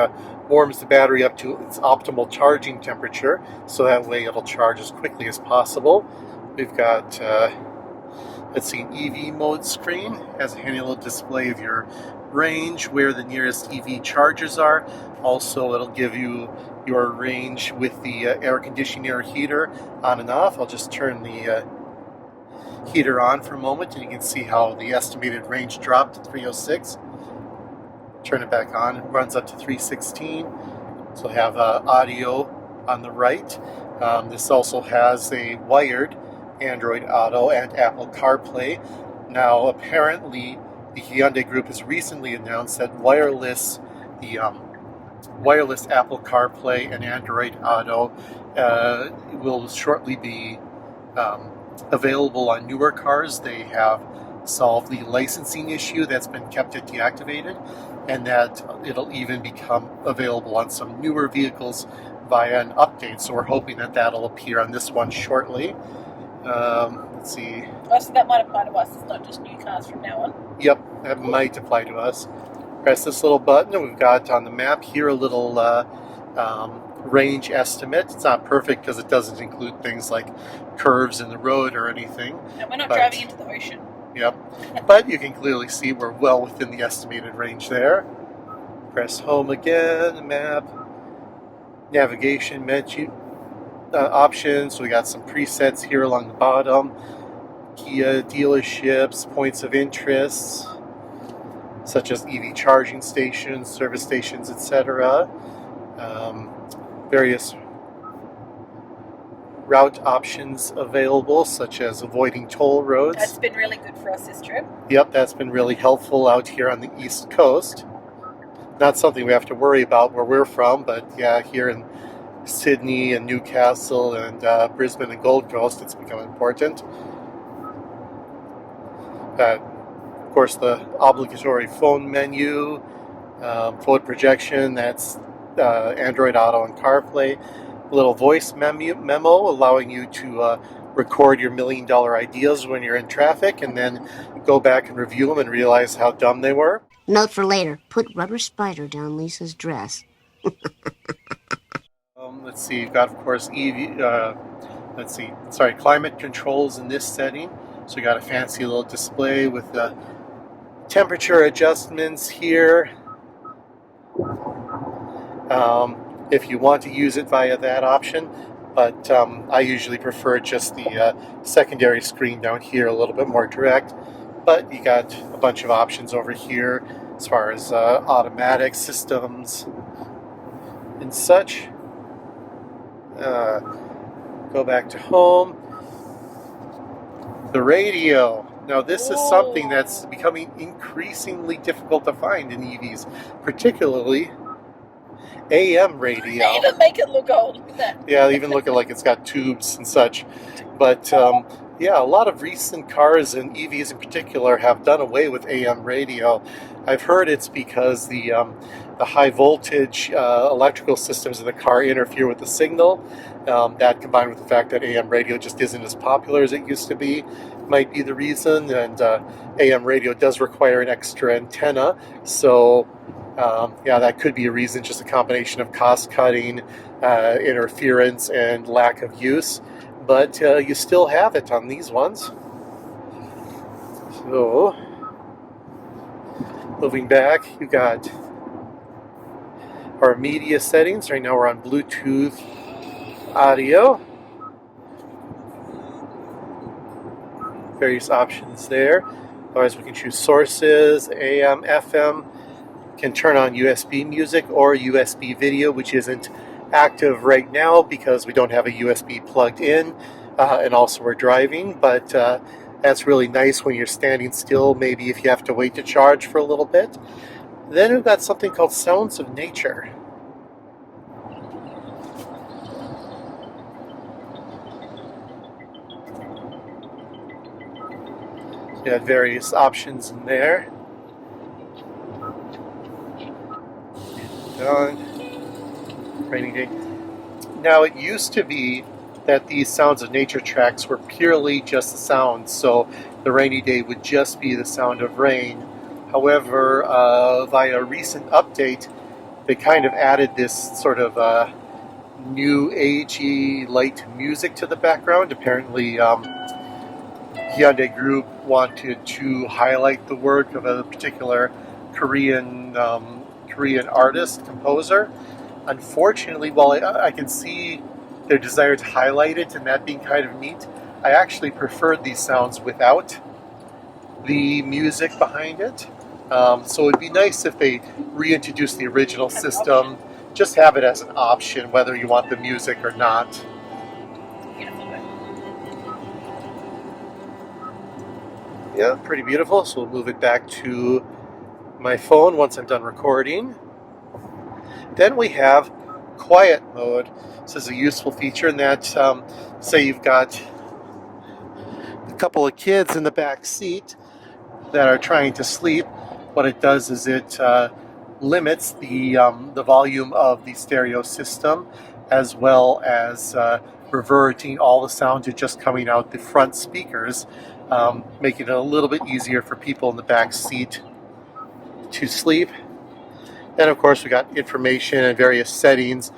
warms the battery up to its optimal charging temperature, so that way it'll charge as quickly as possible. We've got, let's see, an EV mode screen. Has a handy little display of your range, where the nearest EV chargers are. Also, it'll give you your range with the air conditioner heater on and off. I'll just turn the heater on for a moment and you can see how the estimated range dropped to 306. Turn it back on, it runs up to 316. So have audio on the right. This also has a wired Android Auto and Apple CarPlay. Now apparently the Hyundai Group has recently announced that wireless Apple CarPlay and Android Auto will shortly be available on newer cars. They have solved the licensing issue that's been kept deactivated, and that it'll even become available on some newer vehicles via an update. So we're hoping that that'll appear on this one shortly. Let's see. Oh, so that might apply to us. It's not just new cars from now on. Yep, that might apply to us. Press this little button and we've got on the map here a little range estimate. It's not perfect because it doesn't include things like curves in the road or anything. And we're not driving into the ocean. Yep. But you can clearly see we're well within the estimated range there. Press home again, map, navigation menu options. We got some presets here along the bottom. Kia dealerships, points of interest, such as EV charging stations, service stations, etc. Various route options available, such as avoiding toll roads. That's been really good for us this trip. Yep, that's been really helpful out here on the East Coast. Not something we have to worry about where we're from, but yeah, here in Sydney and Newcastle and Brisbane and Gold Coast, it's become important. Of course, the obligatory phone menu, phone projection, that's Android Auto and CarPlay. A little voice memo allowing you to record your $1 million ideas when you're in traffic and then go back and review them and realize how dumb they were. Note for later. Put rubber spider down Lisa's dress. Let's see, you've got, of course, climate controls in this setting. So you got a fancy little display with the temperature adjustments here. If you want to use it via that option, but I usually prefer just the secondary screen down here, a little bit more direct. But you got a bunch of options over here as far as automatic systems and such. Go back to home. The radio. Now this is something that's becoming increasingly difficult to find in EVs, particularly AM radio. They even make it look old. Look at that. Yeah, even looking like it's got tubes and such. But yeah, a lot of recent cars and EVs in particular have done away with AM radio. I've heard it's because the high voltage electrical systems in the car interfere with the signal. That combined with the fact that AM radio just isn't as popular as it used to be might be the reason. And AM radio does require an extra antenna, so yeah, that could be a reason, just a combination of cost cutting, interference, and lack of use. But you still have it on these ones. So, moving back, you got our media settings. Right now we're on Bluetooth audio. Various options there. Otherwise, we can choose sources, AM, FM. Can turn on USB music or USB video, which isn't active right now because we don't have a USB plugged in, and also we're driving, but that's really nice when you're standing still, maybe if you have to wait to charge for a little bit. Then we've got something called Sounds of Nature. You have various options in there. Rainy day. Now, it used to be that these Sounds of Nature tracks were purely just the sounds, so the rainy day would just be the sound of rain. However, via a recent update, they kind of added this sort of new agey light music to the background. Apparently, Hyundai Group wanted to highlight the work of a particular Korean artist, composer. Unfortunately, while I can see their desire to highlight it and that being kind of neat, I actually preferred these sounds without the music behind it. So it'd be nice if they reintroduced the original system, just have it as an option whether you want the music or not. Yeah, pretty beautiful. So we'll move it back to my phone once I'm done recording. Then we have quiet mode. This is a useful feature in that, say you've got a couple of kids in the back seat that are trying to sleep. What it does is it limits the volume of the stereo system, as well as reverting all the sound to just coming out the front speakers, making it a little bit easier for people in the back seat to sleep. And of course we got information and various settings,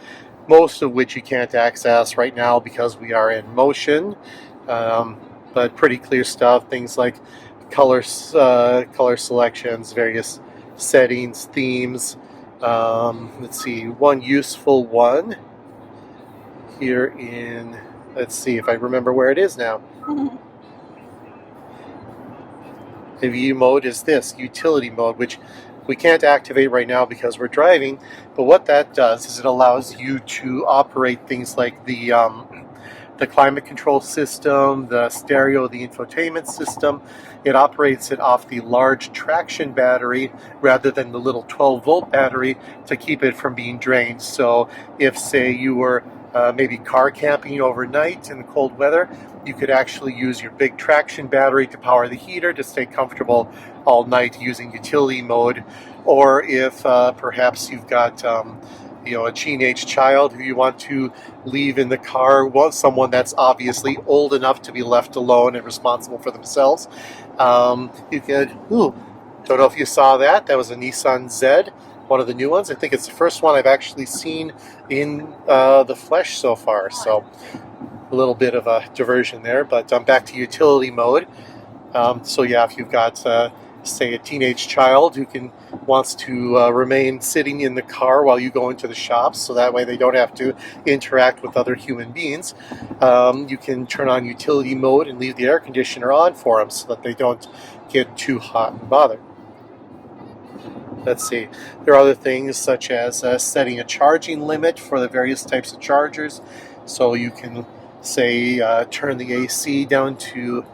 most of which you can't access right now because we are in motion, but pretty clear stuff. Things like color selections, various settings, themes. Let's see, one useful one here in, let's see if I remember where it is now. The view mode is this, utility mode, which we can't activate right now because we're driving, but what that does is it allows you to operate things like the climate control system, the stereo, the infotainment system. It operates it off the large traction battery rather than the little 12-volt battery to keep it from being drained. So if, say, you were maybe car camping overnight in the cold weather, you could actually use your big traction battery to power the heater to stay comfortable all night using utility mode. Or if perhaps you've got a teenage child who you want to leave in the car, someone that's obviously old enough to be left alone and responsible for themselves. You could, don't know if you saw that. That was a Nissan Z, one of the new ones. I think it's the first one I've actually seen in the flesh so far. So a little bit of a diversion there, but back to utility mode. So yeah, if you've got say a teenage child who wants to remain sitting in the car while you go into the shops, so that way they don't have to interact with other human beings, you can turn on utility mode and leave the air conditioner on for them so that they don't get too hot and bothered. Let's see, there are other things such as setting a charging limit for the various types of chargers. So you can say turn the AC down to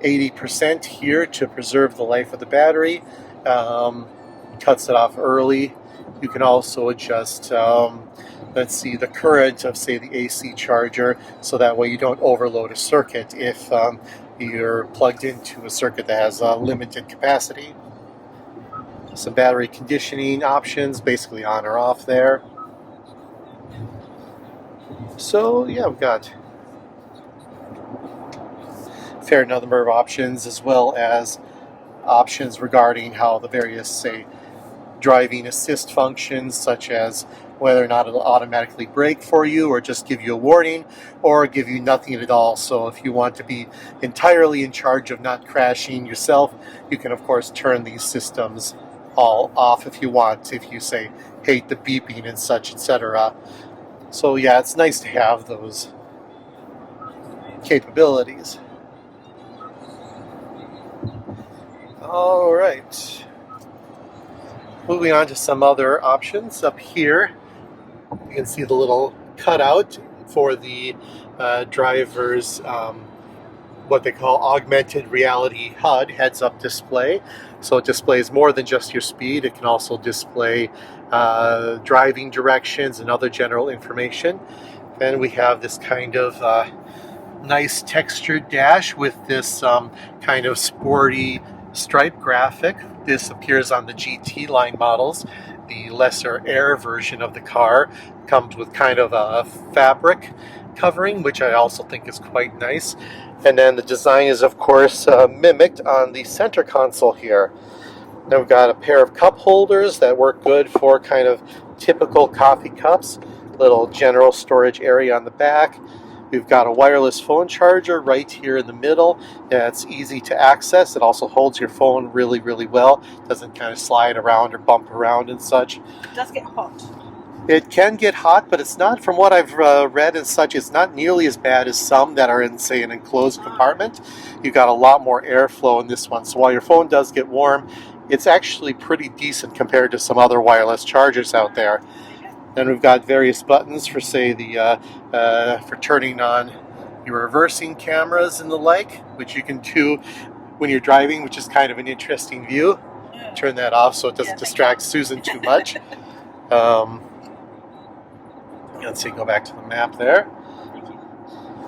80% here to preserve the life of the battery. Cuts it off early. You can also adjust, let's see, the current of, say, the AC charger, so that way you don't overload a circuit if you're plugged into a circuit that has limited capacity. Some battery conditioning options, basically on or off there. So yeah, we've got a fair number of options, as well as options regarding how the various, say, driving assist functions, such as whether or not it'll automatically brake for you or just give you a warning or give you nothing at all. So if you want to be entirely in charge of not crashing yourself, you can of course turn these systems all off if you want, if you say hate the beeping and such, etc. So yeah, it's nice to have those capabilities. All right. Moving on to some other options up here. You can see the little cutout for the driver's what they call augmented reality HUD, heads-up display. So it displays more than just your speed. It can also display driving directions and other general information. Then we have this kind of nice textured dash with this kind of sporty stripe graphic. This appears on the GT line models. The lesser air version of the car comes with kind of a fabric covering, which I also think is quite nice. And then the design is of course mimicked on the center console here. Then we've got a pair of cup holders that work good for kind of typical coffee cups. Little general storage area on the back. We've got a wireless phone charger right here in the middle. It's easy to access. It also holds your phone really, really well. It doesn't kind of slide around or bump around and such. It does get hot. It can get hot, but it's not, from what I've read and such, it's not nearly as bad as some that are in, say, an enclosed compartment. You've got a lot more airflow in this one. So while your phone does get warm, it's actually pretty decent compared to some other wireless chargers out there. Then we've got various buttons for, say, the for turning on your reversing cameras and the like, which you can do when you're driving, which is kind of an interesting view. Turn that off so it doesn't distract Susan too much. Let's see, go back to the map there.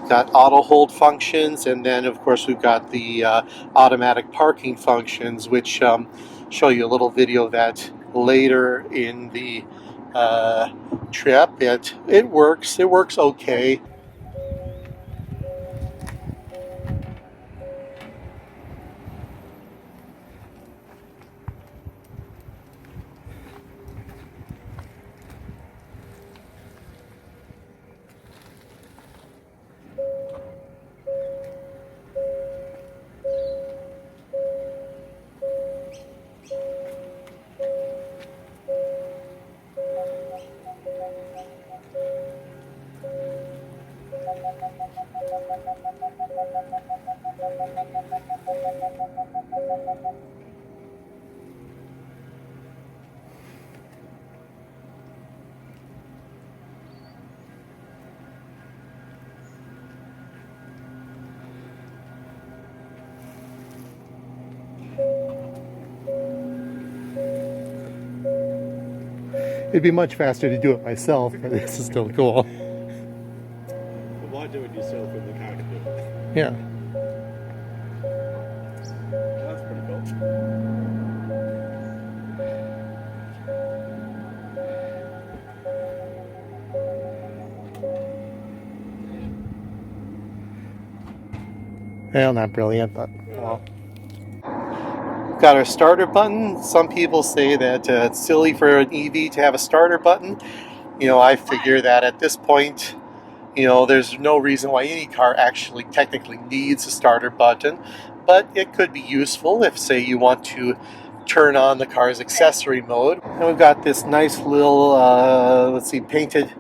Got auto hold functions, and then of course we've got the automatic parking functions, which show you a little video of that later in the trip. It works okay. It'd be much faster to do it myself, but this is still cool. Why do it yourself in the cockpit? Yeah. That's pretty cool. Well, not brilliant, but well. Got our starter button. Some people say that it's silly for an EV to have a starter button. You know, I figure that at this point, you know, there's no reason why any car actually technically needs a starter button, but it could be useful if, say, you want to turn on the car's accessory mode. And we've got this nice little, let's see, painted,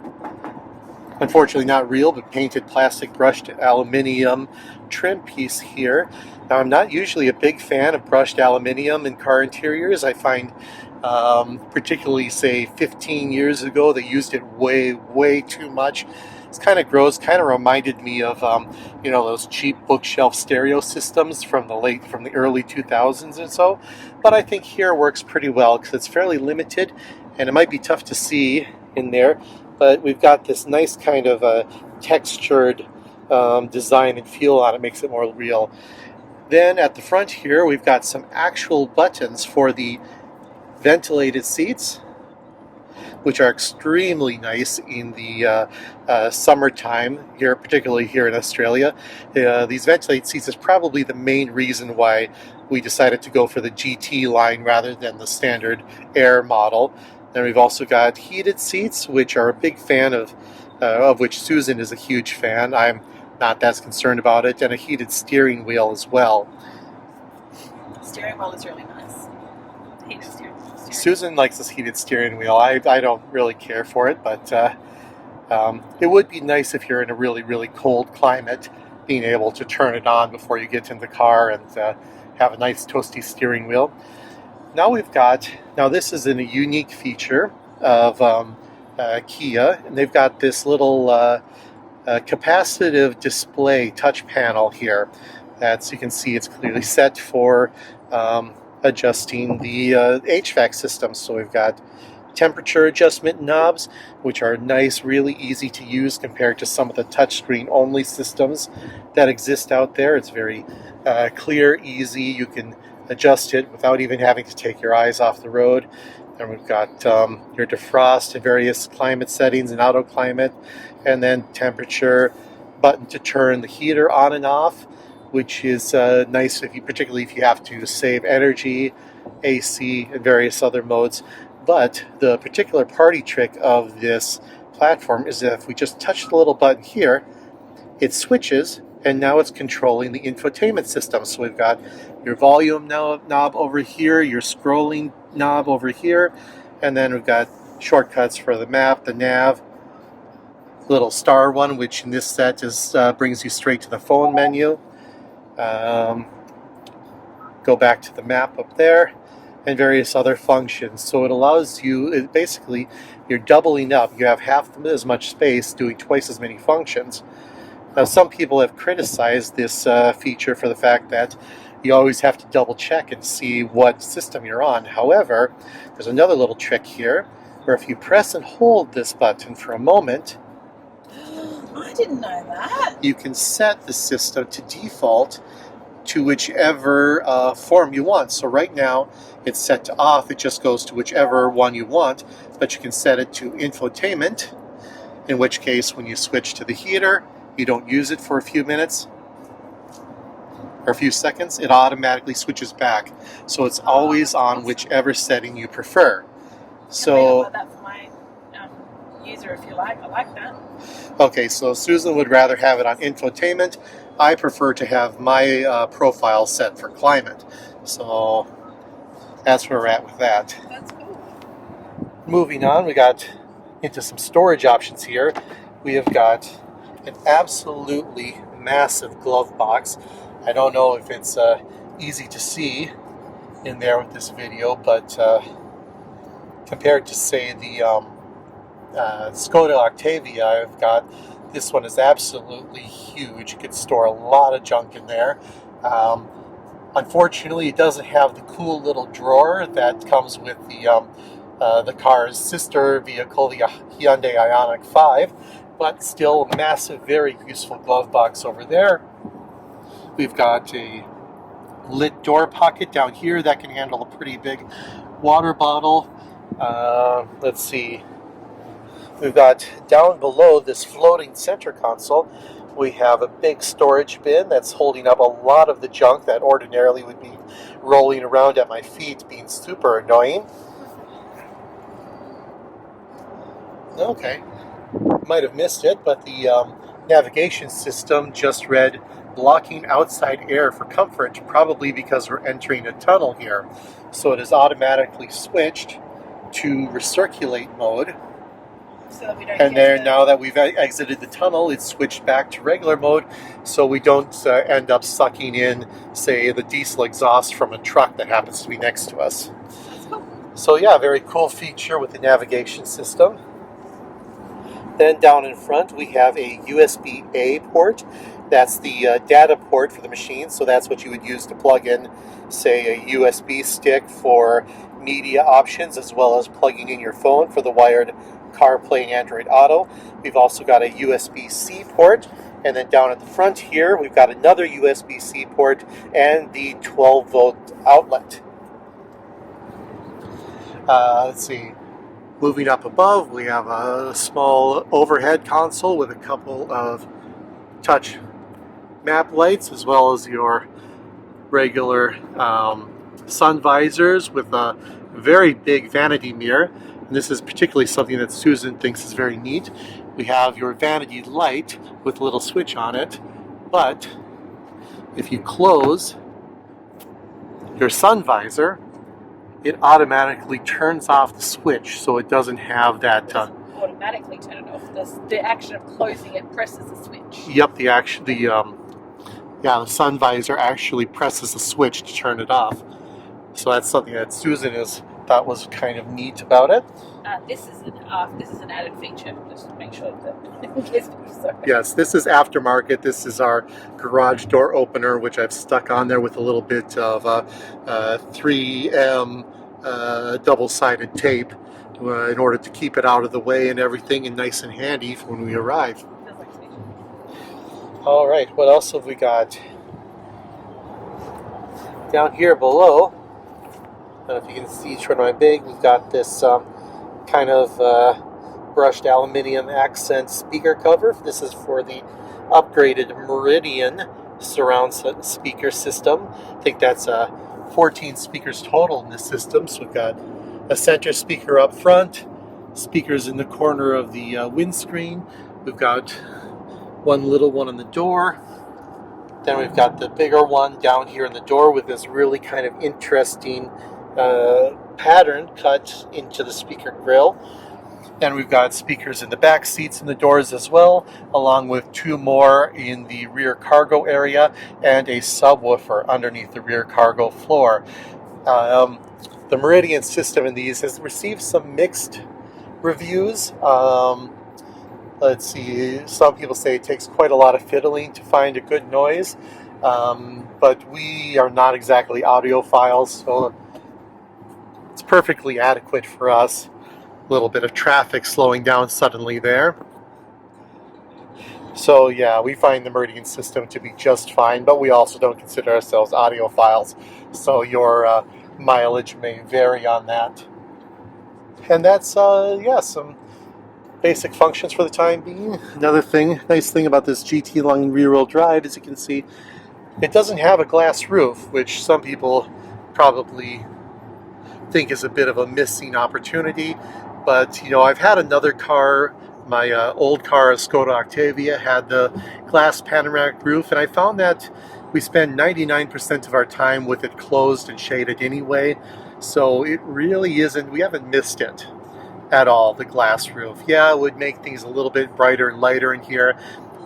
unfortunately not real, but painted plastic brushed aluminium trim piece here. Now, I'm not usually a big fan of brushed aluminium in car interiors. I find, particularly, say, 15 years ago, they used it way too much. It's kind of gross, kind of reminded me of, you know, those cheap bookshelf stereo systems from the early 2000s or so. But I think here works pretty well because it's fairly limited, and it might be tough to see in there. But we've got this nice kind of textured design and feel on it, makes it more real. Then at the front here, we've got some actual buttons for the ventilated seats, which are extremely nice in the summertime here, particularly here in Australia. These ventilated seats is probably the main reason why we decided to go for the GT line rather than the standard Air model. Then we've also got heated seats, which are a big fan of which Susan is a huge fan. I'm not that concerned about it, and a heated steering wheel as well. The steering wheel is really nice. Heated steering wheel. Susan likes this heated steering wheel. I don't really care for it, but it would be nice if you're in a really cold climate, being able to turn it on before you get in the car and have a nice toasty steering wheel. Now this is a unique feature of Kia, and they've got this little capacitive display touch panel here. That, so you can see, it's clearly set for adjusting the HVAC system. So we've got temperature adjustment knobs, which are nice, really easy to use compared to some of the touchscreen only systems that exist out there. It's very clear, easy. You can adjust it without even having to take your eyes off the road. And we've got your defrost and various climate settings and auto climate, and then temperature, button to turn the heater on and off, which is nice particularly if you have to save energy, AC, and various other modes. But the particular party trick of this platform is that if we just touch the little button here, it switches, and now it's controlling the infotainment system. So we've got your volume knob over here, your scrolling knob over here, and then we've got shortcuts for the map, the nav, little star one, which in this set is brings you straight to the phone menu. Go back to the map up there, and various other functions. So it allows you, basically, you're doubling up. You have half as much space doing twice as many functions. Now, some people have criticized this feature for the fact that you always have to double check and see what system you're on. However, there's another little trick here, where if you press and hold this button for a moment, I didn't know that. you can set the system to default to whichever form you want. So right now it's set to off. It just goes to whichever one you want, but you can set it to infotainment, in which case when you switch to the heater, you don't use it for a few minutes or a few seconds, it automatically switches back. So it's always on whichever setting you prefer. So that for my user, if you like. I like that. Okay, so Susan would rather have it on infotainment. I prefer to have my profile set for climate. So that's where we're at with that. That's cool. Moving on, we got into some storage options here. We have got an absolutely massive glove box. I don't know if it's easy to see in there with this video, but compared to, say, the Skoda Octavia I've got, this one is absolutely huge. You could store a lot of junk in there. Unfortunately, it doesn't have the cool little drawer that comes with the car's sister vehicle, the Hyundai Ioniq 5, but still a massive, very useful glove box over there. We've got a lit door pocket down here that can handle a pretty big water bottle. Let's see. We've got down below this floating center console, we have a big storage bin that's holding up a lot of the junk that ordinarily would be rolling around at my feet, being super annoying. Okay, might have missed it, but the navigation system just read blocking outside air for comfort, probably because we're entering a tunnel here. So it is automatically switched to recirculate mode. So that we don't And then now that we've exited the tunnel, it's switched back to regular mode, so we don't end up sucking in, say, the diesel exhaust from a truck that happens to be next to us. That's cool. So yeah, very cool feature with the navigation system. Then down in front we have a USB-A port. That's the data port for the machine, so that's what you would use to plug in, say, a USB stick for media options, as well as plugging in your phone for the wired CarPlay and Android Auto. We've also got a USB-C port, and then down at the front here we've got another USB-C port and the 12-volt outlet. Let's see. Moving up above, we have a small overhead console with a couple of touch map lights, as well as your regular sun visors with a very big vanity mirror. And this is particularly something that Susan thinks is very neat. We have your vanity light with a little switch on it, but if you close your sun visor, it automatically turns off the switch, so it doesn't have that. Automatically turn it off. The action of closing it presses the switch. Yep, the sun visor actually presses the switch to turn it off. So that's something that Susan thought was kind of neat about it. This is an added feature, just to make sure that. Yes, this is aftermarket. This is our garage door opener, which I've stuck on there with a little bit of 3M double-sided tape in order to keep it out of the way and everything, and nice and handy for when we arrive. All right, what else have we got? Down here below, I don't know if you can see each one of my big, we've got this kind of brushed aluminum accent speaker cover. This is for the upgraded Meridian surround speaker system. I think that's 14 speakers total in this system. So we've got a center speaker up front, speakers in the corner of the windscreen. We've got one little one on the door. Then we've got the bigger one down here in the door with this really kind of interesting pattern cut into the speaker grill. Then we've got speakers in the back seats and the doors as well, along with two more in the rear cargo area and a subwoofer underneath the rear cargo floor. The Meridian system in these has received some mixed reviews. Let's see, some people say it takes quite a lot of fiddling to find a good noise, but we are not exactly audiophiles, so it's perfectly adequate for us. A little bit of traffic slowing down suddenly there. So yeah, we find the Meridian system to be just fine, but we also don't consider ourselves audiophiles, so your mileage may vary on that. And that's, some basic functions for the time being. Another nice thing about this GT Long rear-wheel drive, as you can see, it doesn't have a glass roof, which some people probably think is a bit of a missing opportunity. But, I've had another car, my old car, a Skoda Octavia, had the glass panoramic roof, and I found that we spend 99% of our time with it closed and shaded anyway, so it really isn't, we haven't missed it at all, the glass roof. Yeah, it would make things a little bit brighter and lighter in here,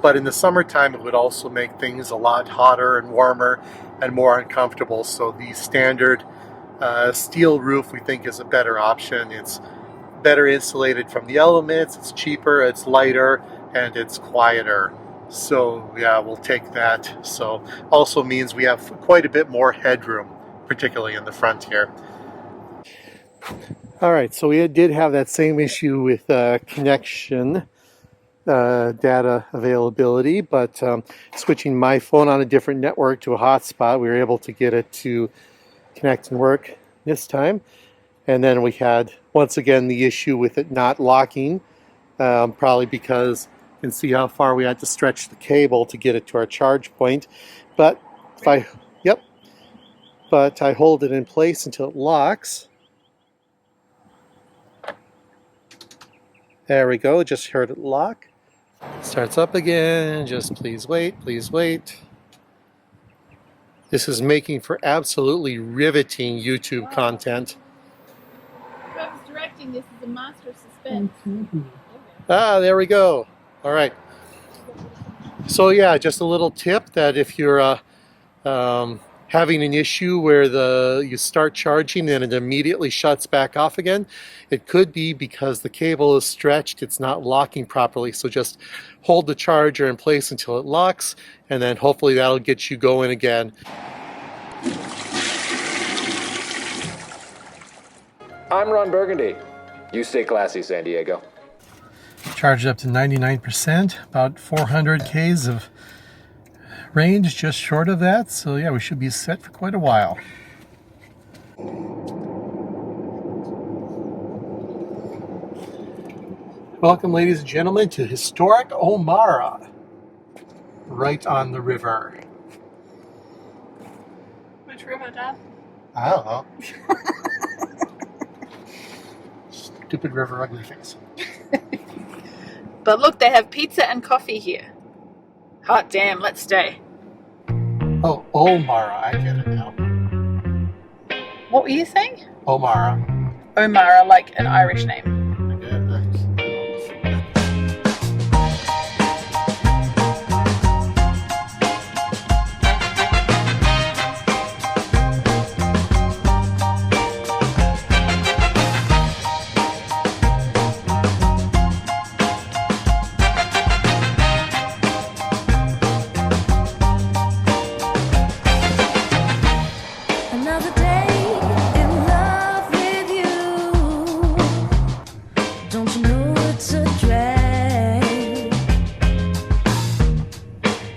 but in the summertime it would also make things a lot hotter and warmer and more uncomfortable. So the standard steel roof we think is a better option. It's better insulated from the elements, it's cheaper, it's lighter, and it's quieter. So yeah, we'll take that. So also means we have quite a bit more headroom, particularly in the front here. All right, so we did have that same issue with connection data availability, but switching my phone on a different network to a hotspot, we were able to get it to connect and work this time. And then we had, once again, the issue with it not locking, probably because you can see how far we had to stretch the cable to get it to our charge point. But if I hold it in place until it locks. There we go, just heard it lock. Starts up again, just please wait, please wait. This is making for absolutely riveting YouTube content. Whoever's directing this is a master of suspense. Ah, there we go. All right. So yeah, just a little tip that if you're having an issue where you start charging and it immediately shuts back off again, it could be because the cable is stretched, it's not locking properly. So just hold the charger in place until it locks, and then hopefully that'll get you going again. I'm Ron Burgundy. You stay classy, San Diego. Charged up to 99%, about 400 Ks of range, just short of that. So yeah, we should be set for quite a while. Welcome, ladies and gentlemen, to historic O'Mara, right on the river. Which river, Dad? I don't know. Stupid river, ugly face. But look, they have pizza and coffee here. Hot damn, let's stay. Oh, O'Mara, I get it now. What were you saying? O'Mara. O'Mara, like an Irish name. Okay, thanks. Another day in love with you. Don't you know it's a drag?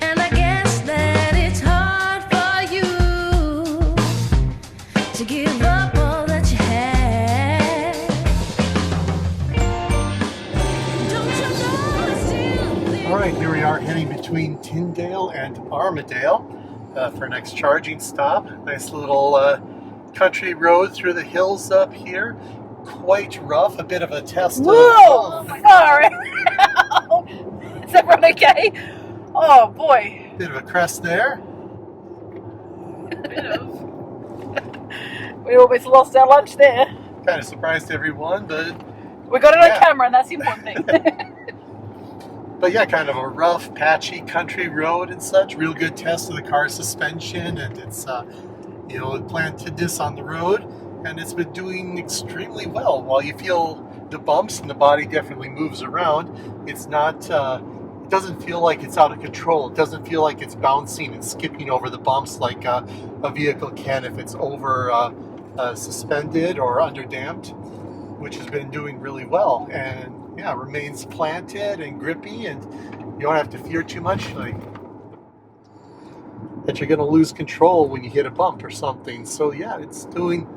And I guess that it's hard for you to give up all that you had. Don't you know it's still there? All right, here we are heading between Tyndale and Armadale for our next charging stop. Nice little country road through the hills up here. Quite rough, a bit of a test. Whoa! Far out! Is everyone okay? Oh boy. Bit of a crest there. Bit of. We almost lost our lunch there. Kind of surprised everyone, but We got it on camera, and that's the important thing. But yeah, kind of a rough, patchy country road and such. Real good test of the car's suspension, and it's it planted this on the road, and it's been doing extremely well. While you feel the bumps and the body definitely moves around, it's not. It doesn't feel like it's out of control. It doesn't feel like it's bouncing and skipping over the bumps like a vehicle can if it's over suspended or under damped, which has been doing really well. And yeah, remains planted and grippy, and you don't have to fear too much that you're going to lose control when you hit a bump or something. So yeah, it's doing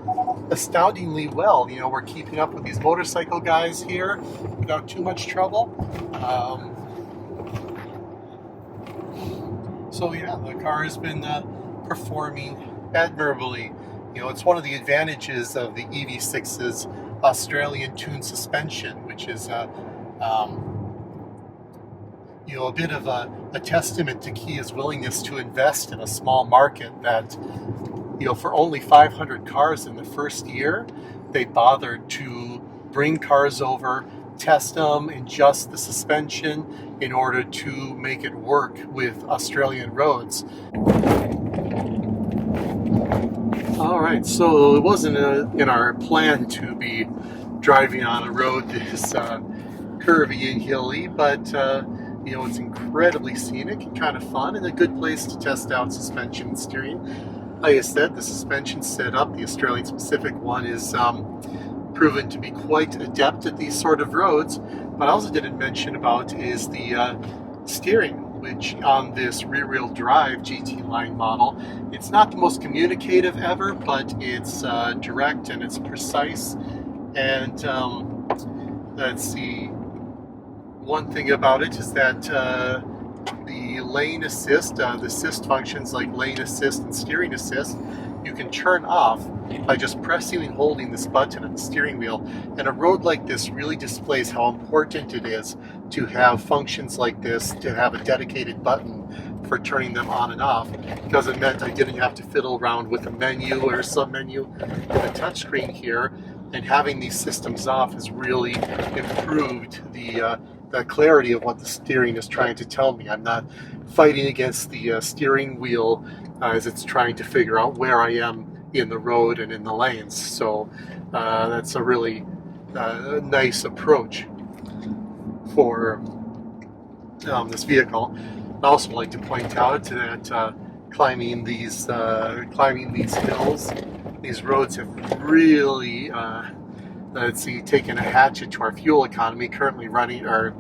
astoundingly well. We're keeping up with these motorcycle guys here without too much trouble. So yeah, the car has been performing admirably. It's one of the advantages of the EV6's Australian tuned suspension, which is a bit of a testament to Kia's willingness to invest in a small market that, for only 500 cars in the first year, they bothered to bring cars over, test them and adjust the suspension in order to make it work with Australian roads. Alright, so it wasn't in our plan to be driving on a road this curvy and hilly, but you know, it's incredibly scenic and kind of fun and a good place to test out suspension and steering. Like I said, the suspension setup, the Australian specific one, is proven to be quite adept at these sort of roads. But I also didn't mention about is the steering, which on this rear-wheel drive GT line model, it's not the most communicative ever, but it's direct and it's precise. And let's see, one thing about it is that the lane assist, the assist functions like lane assist and steering assist, you can turn off by just pressing and holding this button on the steering wheel. And a road like this really displays how important it is to have functions like this, to have a dedicated button for turning them on and off, because it meant I didn't have to fiddle around with a menu or a sub-menu with a touchscreen here. And having these systems off has really improved the clarity of what the steering is trying to tell me. I'm not fighting against the steering wheel as it's trying to figure out where I am in the road and in the lanes. So that's a really nice approach for this vehicle. I'd also like to point out that climbing these hills, these roads have really let's see, taken a hatchet to our fuel economy, currently running, or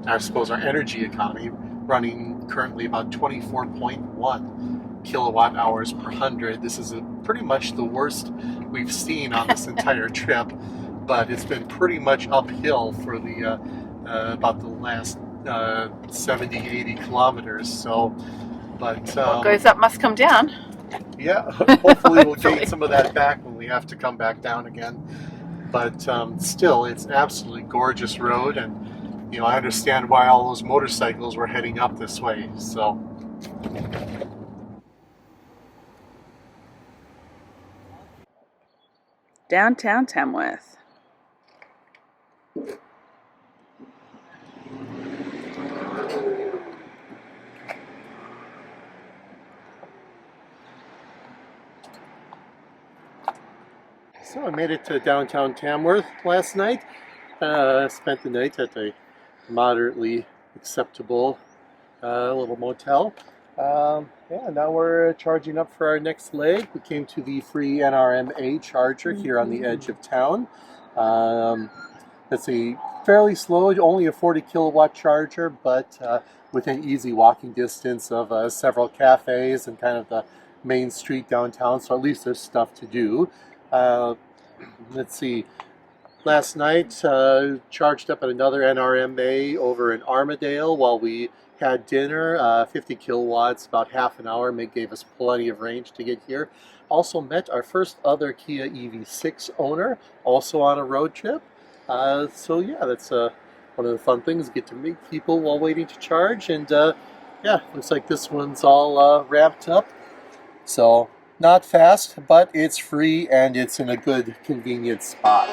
I suppose our energy economy, running currently about 24.1 kilowatt hours per 100. This is pretty much the worst we've seen on this entire trip, but it's been pretty much uphill for the about the last 70, 80 kilometers. So, but what goes up must come down. Yeah, hopefully we'll gain some of that back when we have to come back down again. But still, it's an absolutely gorgeous road, and you know, I understand why all those motorcycles were heading up this way. So. Downtown Tamworth. So I made it to downtown Tamworth last night. Spent the night at a moderately acceptable little motel. Yeah, now we're charging up for our next leg. We came to the free NRMA charger here on the edge of town. It's a fairly slow, only a 40 kilowatt charger, but within easy walking distance of several cafes and kind of the main street downtown, so at least there's stuff to do. Let's see, last night charged up at another NRMA over in Armadale while we had dinner. 50 kilowatts, about half an hour, gave us plenty of range to get here. Also met our first other Kia EV6 owner, also on a road trip. So yeah, that's one of the fun things, get to meet people while waiting to charge. And yeah, looks like this one's all wrapped up. So not fast, but it's free and it's in a good, convenient spot.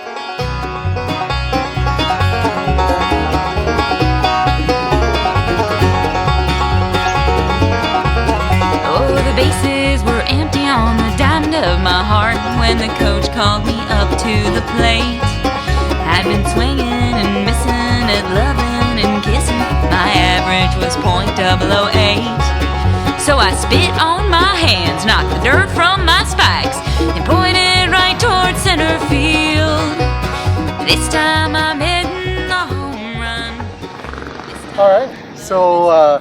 Oh, the bases were empty on the diamond of my heart when the coach called me up to the plate. I'd been swinging and missing at loving and kissing. My average was .008. So I spit on my hands, knocked the dirt from my spikes, and pointed right towards center field. This time I'm hitting the home run. Alright, so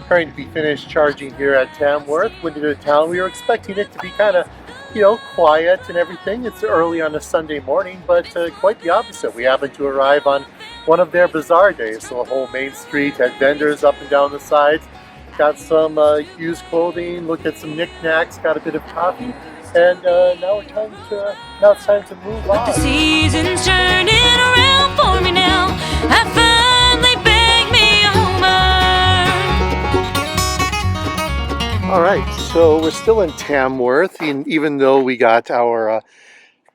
trying to be finished charging here at Tamworth. Went into town. We were expecting it to be kind of, you know, quiet and everything. It's early on a Sunday morning, but quite the opposite. We happened to arrive on one of their bazaar days, so the whole main street had vendors up and down the sides. Got some used clothing, looked at some knickknacks, got a bit of coffee, and now it's time to move on. The season's turning around for me now. I finally begged me over. All right, so we're still in Tamworth, and even though we got our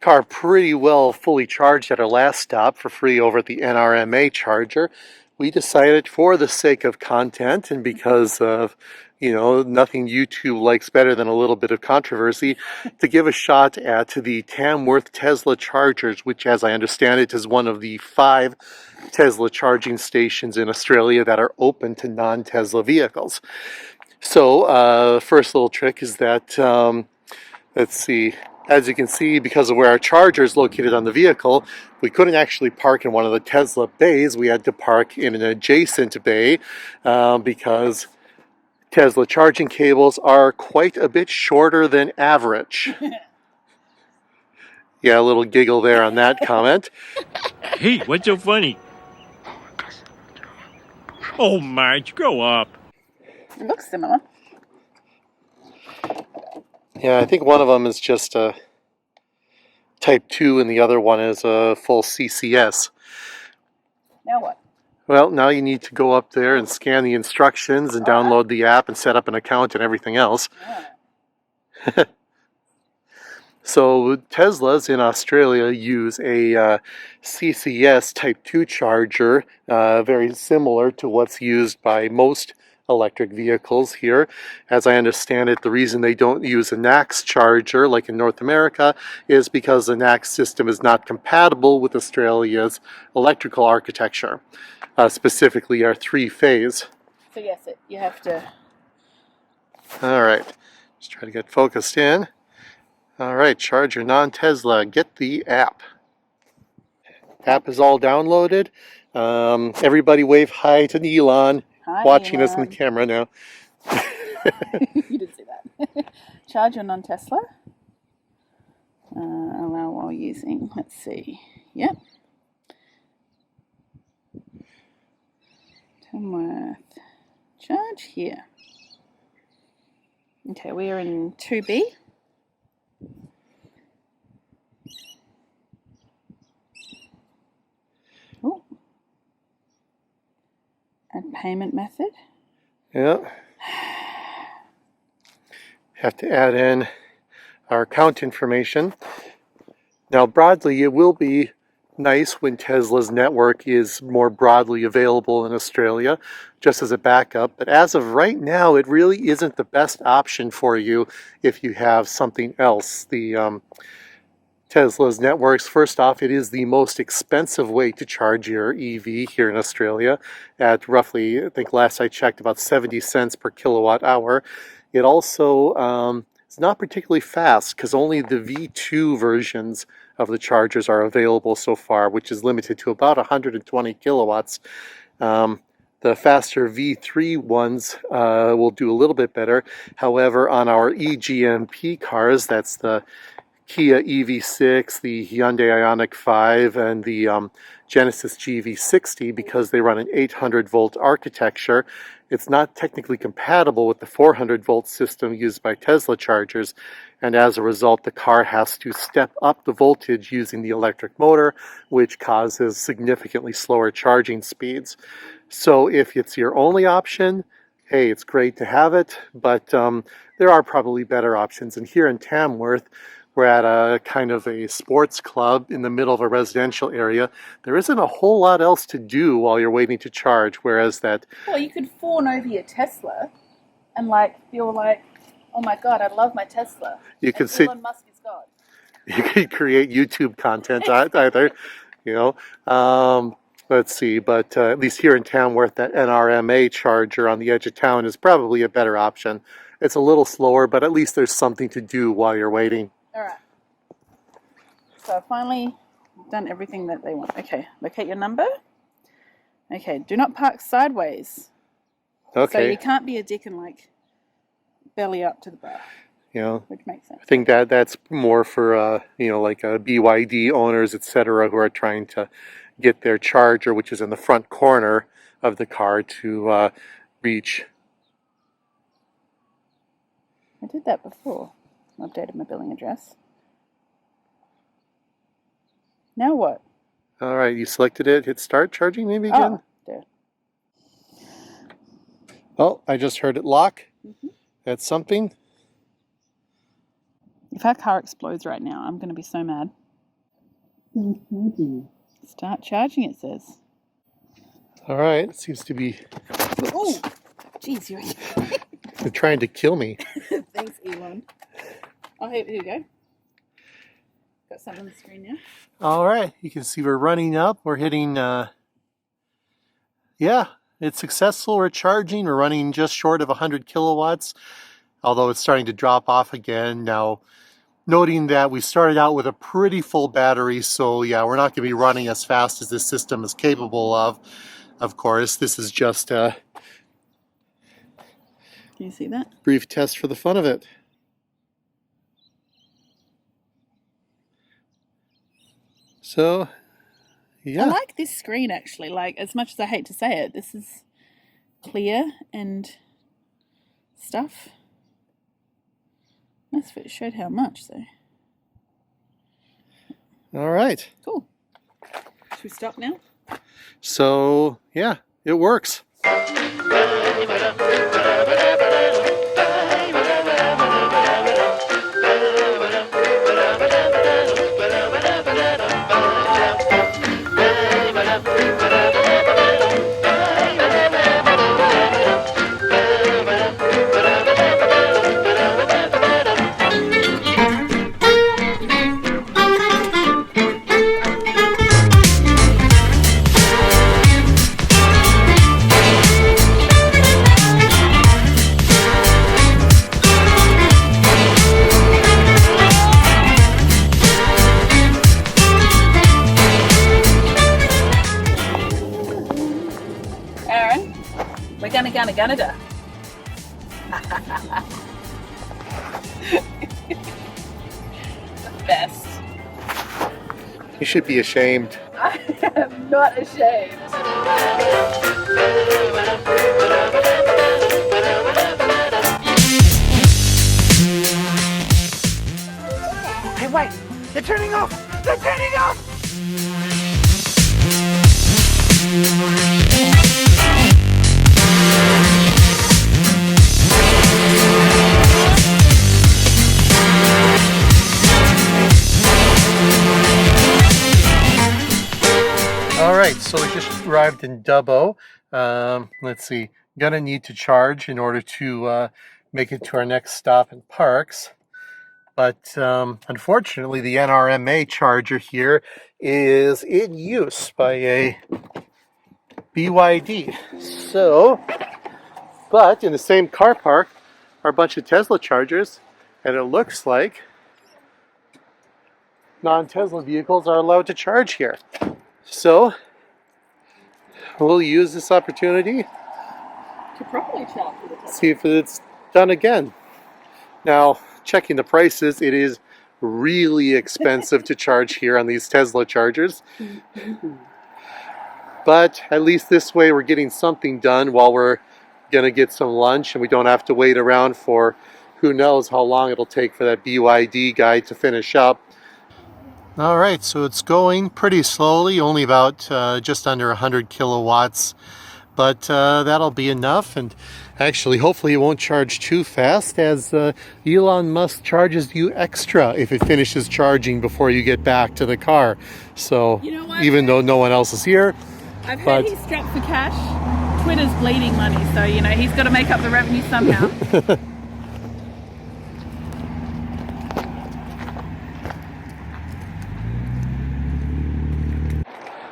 car pretty well fully charged at our last stop for free over at the NRMA charger, we decided, for the sake of content and because of, you know, nothing YouTube likes better than a little bit of controversy, to give a shot at the Tamworth Tesla Chargers, which, as I understand it, is one of the 5 Tesla charging stations in Australia that are open to non-Tesla vehicles. So, first little trick is that, let's see, as you can see, because of where our charger is located on the vehicle, we couldn't actually park in one of the Tesla bays. We had to park in an adjacent bay because Tesla charging cables are quite a bit shorter than average. Yeah, a little giggle there on that comment. Hey, what's so funny? Oh, Marge, grow up. It looks similar. Yeah, I think one of them is just a Type 2 and the other one is a full CCS. Now what? Well, now you need to go up there and scan the instructions and download the app and set up an account and everything else. Yeah. So Teslas in Australia use a CCS Type 2 charger, very similar to what's used by most electric vehicles here. As I understand it, the reason they don't use a NACS charger like in North America is because the NACS system is not compatible with Australia's electrical architecture, specifically our 3-phase. So yes, you have to... All right, just try to get focused in. All right, charge your non-Tesla. Get the app. App is all downloaded. Everybody wave hi to Elon. Hi, watching Elon. us in the camera now. You didn't see that. Charge your non-Tesla. Allow while using. Let's see. Yep. Tamworth. Charge here. Okay, we are in 2B. Oh. And payment method. Yeah. Have to add in our account information. Now, broadly, it will be nice when Tesla's network is more broadly available in Australia, just as a backup. But as of right now, it really isn't the best option for you if you have something else. The Tesla's networks, first off, it is the most expensive way to charge your EV here in Australia at roughly, I think last I checked, about 70 cents per kilowatt hour. It also is not particularly fast because only the V2 versions of the chargers are available so far, which is limited to about 120 kilowatts. The faster V3 ones will do a little bit better. However, on our eGMP cars, that's the Kia EV6, the Hyundai Ioniq 5, and the Genesis GV60, because they run an 800-volt architecture, it's not technically compatible with the 400-volt system used by Tesla chargers, and as a result, the car has to step up the voltage using the electric motor, which causes significantly slower charging speeds. So if it's your only option, hey, it's great to have it, but there are probably better options. And here in Tamworth, we're at a kind of a sports club in the middle of a residential area. There isn't a whole lot else to do while you're waiting to charge, whereas that... Well, you could fawn over your Tesla and feel like, oh my God, I love my Tesla. You could see... Elon Musk is God. You could create YouTube content either, you know. Let's see, but at least here in Tamworth, that NRMA charger on the edge of town is probably a better option. It's a little slower, but at least there's something to do while you're waiting. All right. So I've finally done everything that they want. Okay, locate your number. Okay, do not park sideways. Okay. So you can't be a dick and belly up to the bar. You know, which makes sense. I think that's more for BYD owners, etc., who are trying to get their charger, which is in the front corner of the car, to reach. I did that before. I updated my billing address. Now what? All right, you selected it. Hit start charging maybe again. Oh, there. Oh, I just heard it lock. Mm-hmm. That's something. If our car explodes right now, I'm going to be so mad. Start charging, it says. All right, it seems to be. Oh, jeez, you're. They're trying to kill me. Thanks, Elon. Oh, here you go. Got something on the screen now. All right, you can see we're running up. We're hitting. Yeah, it's successful. We're charging. We're running just short of 100 kilowatts, although it's starting to drop off again now. Noting that we started out with a pretty full battery, so yeah, we're not going to be running as fast as this system is capable of. Of course, this is just a Can you see that? brief test for the fun of it. So, yeah. I like this screen actually. Like, as much as I hate to say it, this is clear and stuff. That's what it showed how much, so. All right. Cool. Should we stop now? So, yeah, it works. Aaron, we're gonna da. The best. You should be ashamed. I am not ashamed. Hey, wait! They're turning off! They're turning off! All right, so we just arrived in Dubbo. Let's see, gonna need to charge in order to make it to our next stop in Parks. But unfortunately, the NRMA charger here is in use by a BYD. So, but in the same car park are a bunch of Tesla chargers, and it looks like non-Tesla vehicles are allowed to charge here. So, we'll use this opportunity To properly charge with the Tesla. see if it's done again. Now, checking the prices, it is really expensive to charge here on these Tesla chargers. But at least this way we're getting something done while we're gonna get some lunch, and we don't have to wait around for who knows how long it'll take for that BYD guy to finish up. All right, so it's going pretty slowly, only about just under 100 kilowatts, but that'll be enough. And actually, hopefully it won't charge too fast, as Elon Musk charges you extra if it finishes charging before you get back to the car. So You know what? even though no one else is here, I've heard but he's strapped for cash. Twitter's bleeding money, so you know he's got to make up the revenue somehow.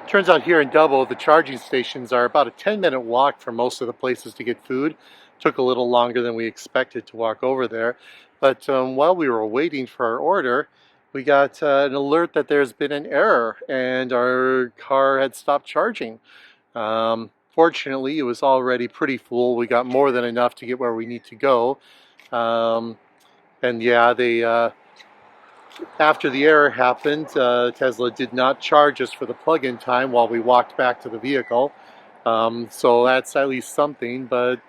turns out here in Dubbo, the charging stations are about a 10-minute walk from most of the places to get food. Took a little longer than we expected to walk over there. But while we were waiting for our order, we got an alert that there's been an error and our car had stopped charging. Fortunately, it was already pretty full. We got more than enough to get where we need to go. And yeah, they after the error happened, Tesla did not charge us for the plug-in time while we walked back to the vehicle. So that's at least something, but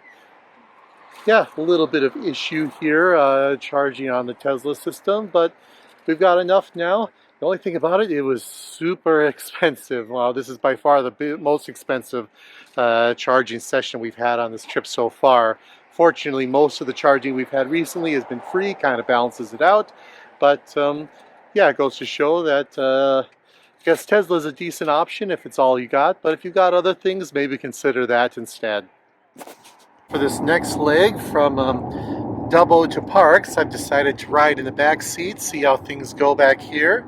yeah, a little bit of issue here charging on the Tesla system, but we've got enough now. The only thing about it, it was super expensive. Wow, this is by far the most expensive charging session we've had on this trip so far. Fortunately, most of the charging we've had recently has been free, kind of balances it out. But yeah, it goes to show that I guess Tesla's a decent option if it's all you got, but if you've got other things, maybe consider that instead. For this next leg from Dubbo to Parks, I've decided to ride in the back seat, see how things go back here.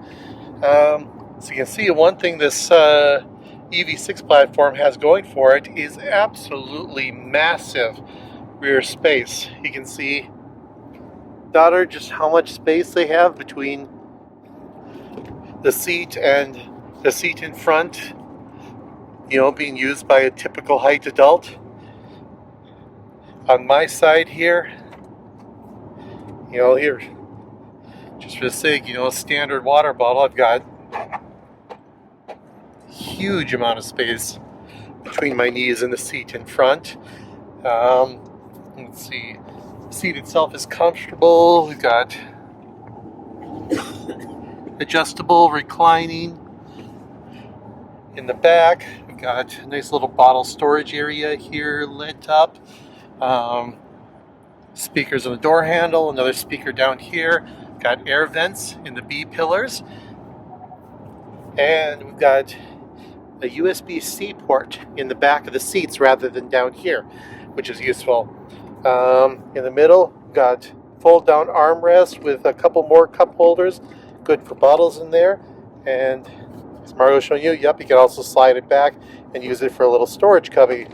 So you can see one thing this EV6 platform has going for it is absolutely massive rear space. You can see, daughter, just how much space they have between the seat and the seat in front, you know, being used by a typical height adult. On my side here, you know, here, just for the sake, you know, a standard water bottle, I've got huge amount of space between my knees and the seat in front. Let's see, the seat itself is comfortable. We've got adjustable reclining in the back. We've got a nice little bottle storage area here lit up. Speakers on the door handle, another speaker down here. Got air vents in the B pillars. And we've got a USB-C port in the back of the seats rather than down here, which is useful. In the middle, we've got fold-down armrest with a couple more cup holders, good for bottles in there. And as Mario was showing you, yep, you can also slide it back and use it for a little storage cubby.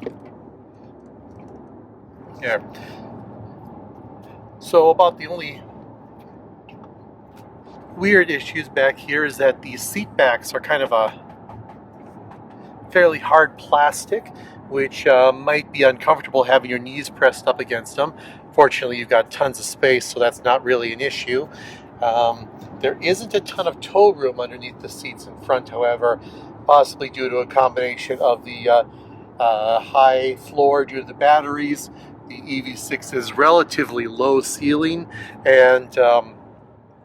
Here. So about the only weird issues back here is that these seat backs are kind of a fairly hard plastic, which might be uncomfortable having your knees pressed up against them. Fortunately, you've got tons of space, so that's not really an issue. There isn't a ton of toe room underneath the seats in front, however, possibly due to a combination of the high floor due to the batteries, the EV6's relatively low ceiling, and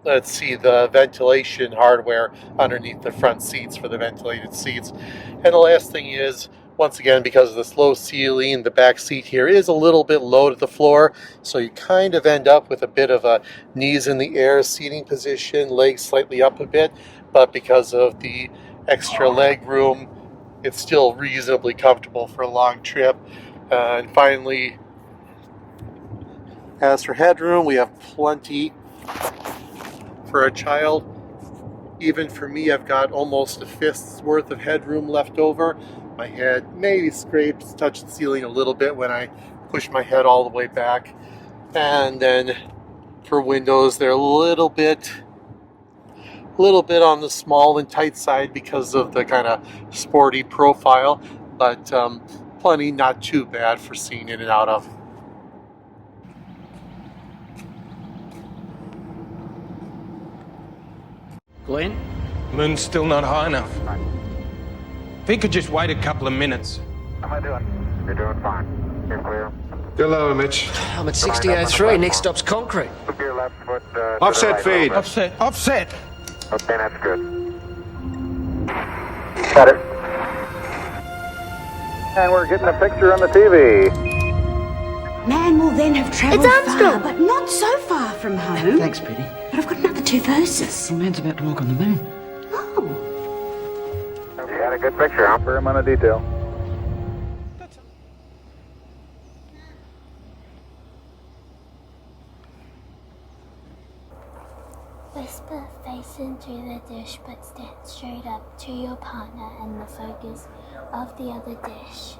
let's see, the ventilation hardware underneath the front seats for the ventilated seats. And the last thing is, once again, because of this low ceiling, the back seat here is a little bit low to the floor, so you kind of end up with a bit of a knees in the air seating position, legs slightly up a bit, but because of the extra leg room, it's still reasonably comfortable for a long trip. And finally, as for headroom, we have plenty for a child. Even for me, I've got almost a fist's worth of headroom left over. My head maybe scrapes, touch the ceiling a little bit when I push my head all the way back. And then for windows, they're a little bit on the small and tight side because of the kind of sporty profile, but plenty, not too bad for seeing in and out of. Glenn? Moon's still not high enough. If he could just wait a couple of minutes. How am I doing? You're doing fine. You're clear. Go lower, Mitch. I'm at 6003. Next stop's concrete. Move your left foot Offset to the right feed. Offset. Offset. Okay, that's good. Got it. And we're getting a picture on the TV. Man will then have travelled It's Armstrong. far, but not so far from home. Thanks, Petey. But I've got another 2 verses. The man's about to walk on the moon. Oh. You had a good picture. I'll put him on a detail. Whisper face into the dish but stand straight up to your partner and the focus of the other dish.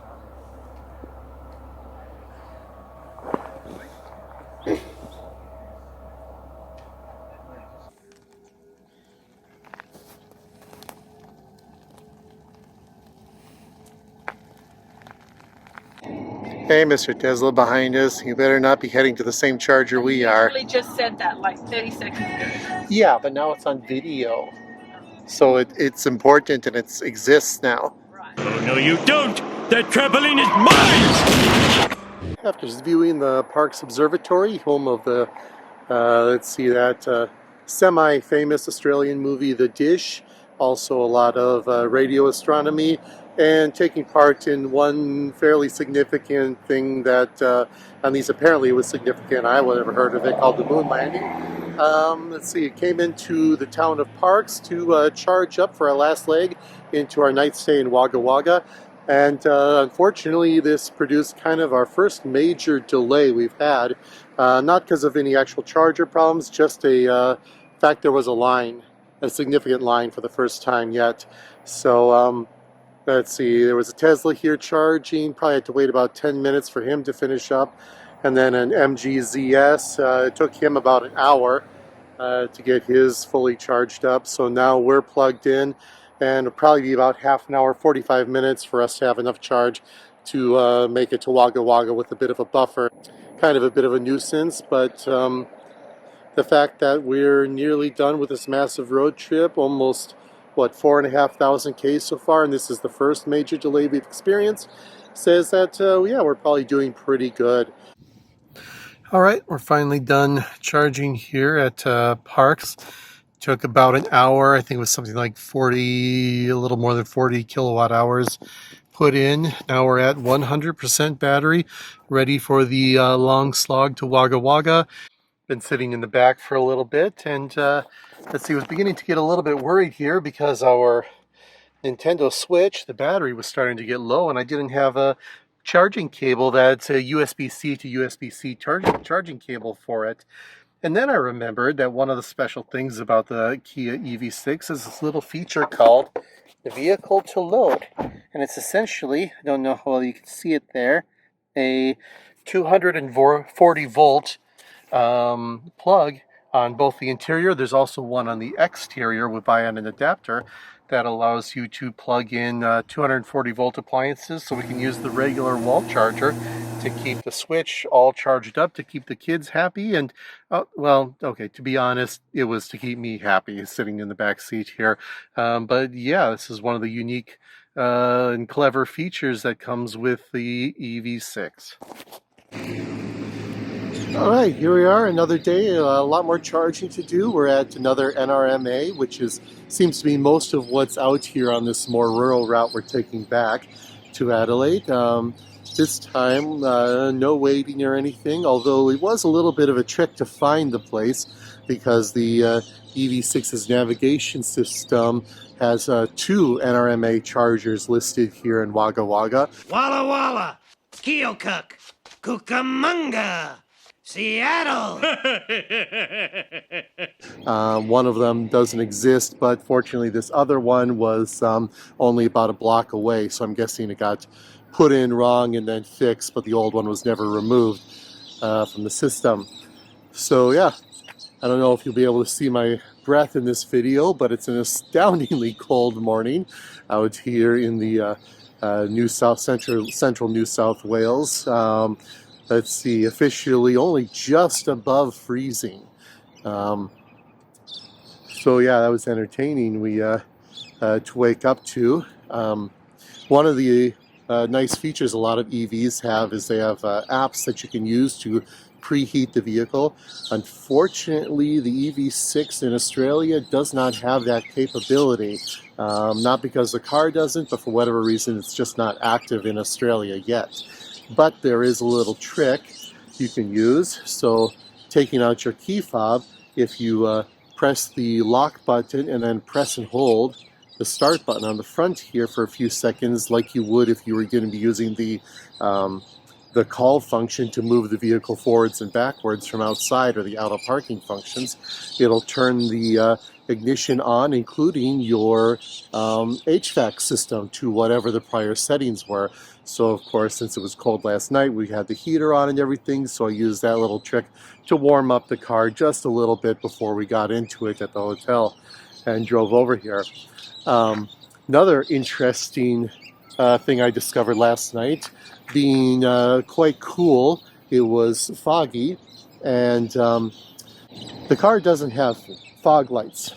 Hey, Mr. Tesla behind us, you better not be heading to the same charger we are. I literally just said that like 30 seconds ago. Yeah, but now it's on video. So it's important and it exists now. Oh, no, you don't! That trampoline is mine! After viewing the Parks Observatory, home of the, let's see, that semi-famous Australian movie, The Dish, also a lot of radio astronomy, and taking part in one fairly significant thing that, at least apparently it was significant, I would have heard of it, called the moon landing. Let's see, it came into the town of Parks to charge up for our last leg into our night stay in Wagga Wagga. And unfortunately, this produced kind of our first major delay we've had. Not because of any actual charger problems, just a fact there was a line, a significant line for the first time yet. So let's see, there was a Tesla here charging, probably had to wait about 10 minutes for him to finish up. And then an MG ZS, it took him about an hour to get his fully charged up. So now we're plugged in, and it'll probably be about half an hour, 45 minutes for us to have enough charge to make it to Wagga Wagga with a bit of a buffer. Kind of a bit of a nuisance, but the fact that we're nearly done with this massive road trip, almost, what, 4,500 Ks so far, and this is the first major delay we've experienced, says that, yeah, we're probably doing pretty good. All right, we're finally done charging here at Parks. Took about an hour. I think it was something like 40, a little more than 40 kilowatt hours put in. Now we're at 100% battery, ready for the long slog to Wagga Wagga. Been sitting in the back for a little bit, and let's see, I was beginning to get a little bit worried here because our Nintendo Switch, the battery was starting to get low, and I didn't have a charging cable that's a USB-C to USB-C charging cable for it. And then I remembered that one of the special things about the Kia EV6 is this little feature called the vehicle to load. And it's essentially, I don't know how well you can see it there, a 240 volt plug on both the interior. There's also one on the exterior via an adapter that allows you to plug in 240 volt appliances, so we can use the regular wall charger to keep the Switch all charged up, to keep the kids happy. And well, okay, to be honest, it was to keep me happy sitting in the back seat here. But yeah, this is one of the unique and clever features that comes with the EV6. All right, here we are, another day, a lot more charging to do. We're at another NRMA, which seems to be most of what's out here on this more rural route we're taking back to Adelaide. This time, no waiting or anything, although it was a little bit of a trick to find the place because the EV6's navigation system has 2 NRMA chargers listed here in Wagga Wagga. Walla Walla, Keokuk, Cucamonga, Seattle. One of them doesn't exist, but fortunately this other one was only about a block away, so I'm guessing it got put in wrong and then fixed, but the old one was never removed from the system. So yeah, I don't know if you'll be able to see my breath in this video, but it's an astoundingly cold morning out here in the central New South Wales. Let's see, officially only just above freezing. So yeah, that was entertaining to wake up to. One of the nice features a lot of EVs have is they have apps that you can use to preheat the vehicle. Unfortunately, the EV6 in Australia does not have that capability. Not because the car doesn't, but for whatever reason it's just not active in Australia yet. But there is a little trick you can use. So taking out your key fob, if you press the lock button and then press and hold the start button on the front here for a few seconds, like you would if you were going to be using the call function to move the vehicle forwards and backwards from outside, or the auto parking functions, it'll turn the ignition on, including your HVAC system, to whatever the prior settings were. So of course, since it was cold last night, we had the heater on and everything, so I used that little trick to warm up the car just a little bit before we got into it at the hotel and drove over here. Another interesting thing I discovered last night, being quite cool, it was foggy, and the car doesn't have fog lights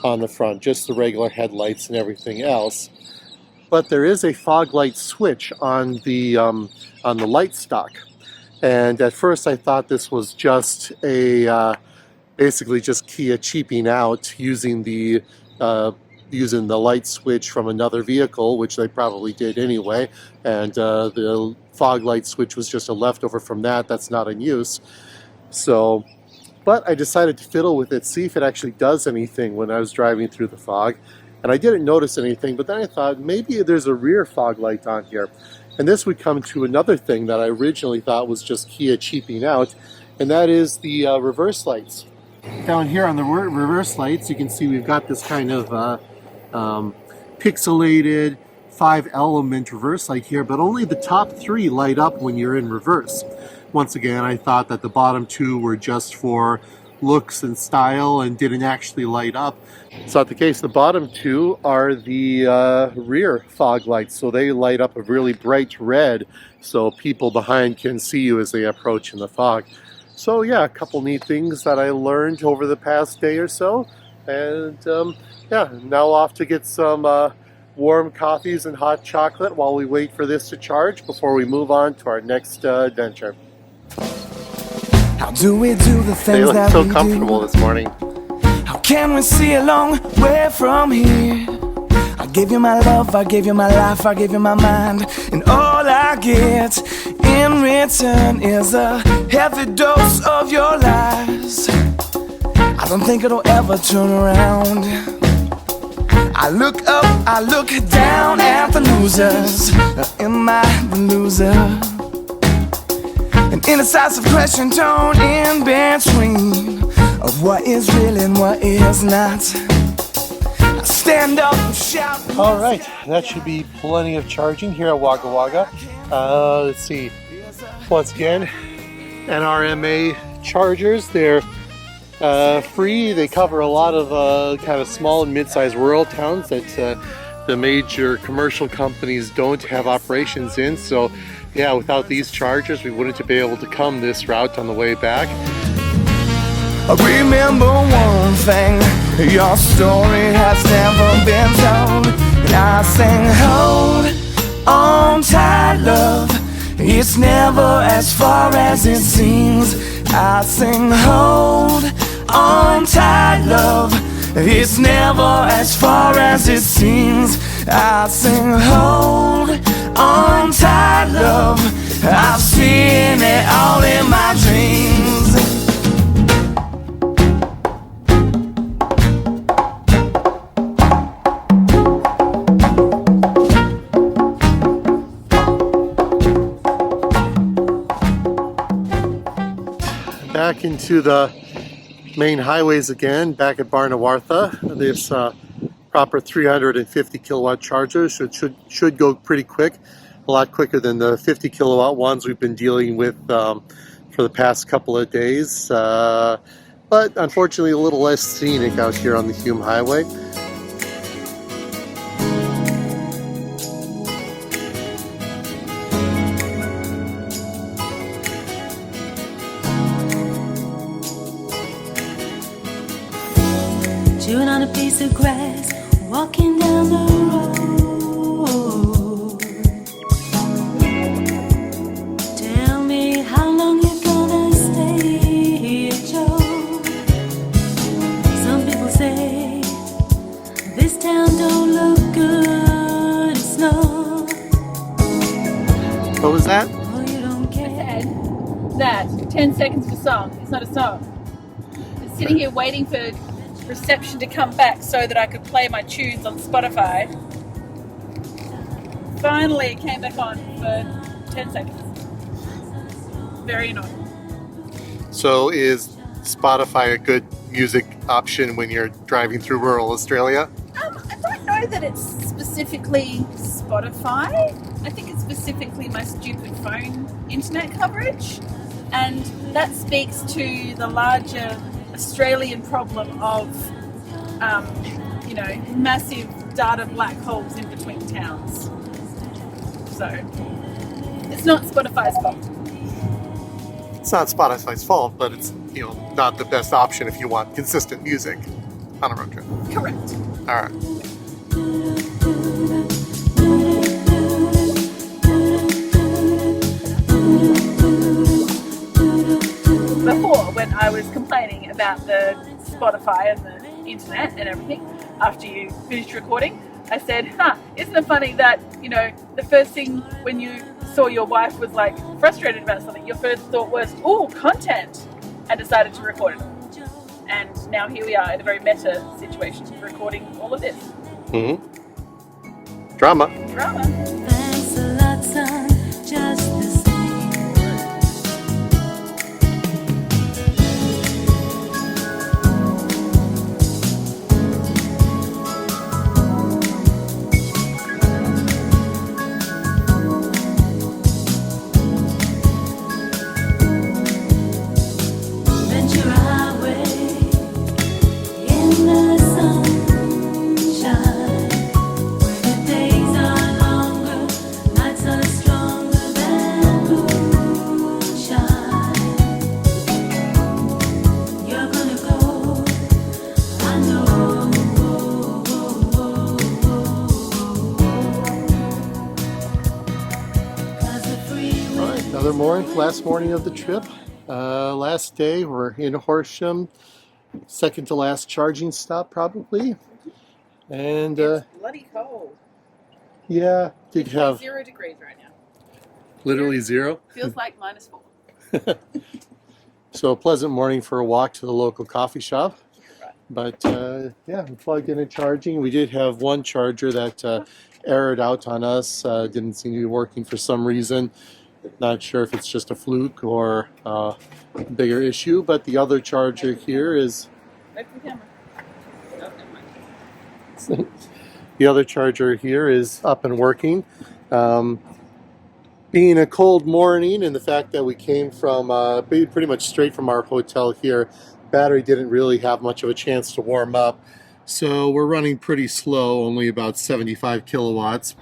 on the front, just the regular headlights and everything else. But there is a fog light switch on the light stock, and at first I thought this was just a basically just Kia cheaping out using the light switch from another vehicle, which they probably did anyway, and the fog light switch was just a leftover from that that's not in use. So, but I decided to fiddle with it, see if it actually does anything when I was driving through the fog. And I didn't notice anything, but then I thought maybe there's a rear fog light on here. And this would come to another thing that I originally thought was just Kia cheaping out, and that is the reverse lights. Down here on the reverse lights, you can see we've got this kind of pixelated 5-element reverse light here, but only the top 3 light up when you're in reverse. Once again, I thought that the bottom 2 were just for looks and style and didn't actually light up. It's not the case. The bottom 2 are the rear fog lights, so they light up a really bright red so people behind can see you as they approach in the fog. So yeah, a couple neat things that I learned over the past day or so. And yeah, now off to get some warm coffees and hot chocolate while we wait for this to charge before we move on to our next adventure. How do we do the things they look that so we comfortable do? This morning. How can we see a long way from here? I gave you my love, I gave you my life, I gave you my mind, and all I get in return is a heavy dose of your lies. I don't think it'll ever turn around. I look up, I look down at the losers. Am I the loser? An indecisive question torn in between of what is real and what is not. I stand up and shout. Alright, that should be plenty of charging here at Wagga Wagga. Let's see. Once again, NRMA chargers. They're free. They cover a lot of kind of small and mid-sized rural towns that the major commercial companies don't have operations in. So yeah, without these chargers, we wouldn't be able to come this route on the way back. Remember one thing, your story has never been told. And I sing, hold on tight, love. It's never as far as it seems. I sing, hold on tight, love. It's never as far as it seems. I sing, hold on tight, love. I've seen it all in my dreams. Back into the main highways again, back at Barnawartha. This proper 350 kilowatt charger should go pretty quick, a lot quicker than the 50 kilowatt ones we've been dealing with for the past couple of days. But unfortunately a little less scenic out here on the Hume Highway. Chewing on a piece of grass, walking down the road. Tell me how long you're gonna stay, Joe. Some people say this town don't look good in snow. What was that? Oh, you don't care. That 10 seconds for song. It's not a song. I'm sitting here waiting for reception to come back so that I could play my tunes on Spotify. Finally it came back on for 10 seconds. Very annoying. So is Spotify a good music option when you're driving through rural Australia? I don't know that it's specifically Spotify. I think it's specifically my stupid phone internet coverage, and that speaks to the larger Australian problem of, massive data black holes in between towns. So, it's not Spotify's fault. It's not Spotify's fault, but it's not the best option if you want consistent music on a road trip. Correct. All right. Before, when I was complaining about the Spotify and the internet and everything, after you finished recording, I said, isn't it funny that, the first thing when you saw your wife was like frustrated about something, your first thought was, ooh, content. and decided to record it. And now here we are in a very meta situation, recording all of this. Drama. Drama. Thanks a lot, son, just the same. Venture highway in the sunshine, where the days are longer, nights are stronger than moonshine. You're gonna go, I know. All right, another morning, last morning of the trip. Last day, we're in Horsham, second to last charging stop probably. And It's bloody cold. yeah, did It's have 0 degrees right now. literally zero. Feels like -4. So a pleasant morning for a walk to the local coffee shop. But yeah, we plugged in and charging. We did have one charger that errored out on us. Didn't seem to be working for some reason. Not sure if it's just a fluke or a bigger issue, but the other charger here is Back to the camera. Oh, never mind. the other charger here is up and working. Being a cold morning and the fact that we came from pretty much straight from our hotel here, battery didn't really have much of a chance to warm up. So we're running pretty slow, only about 75 kilowatts.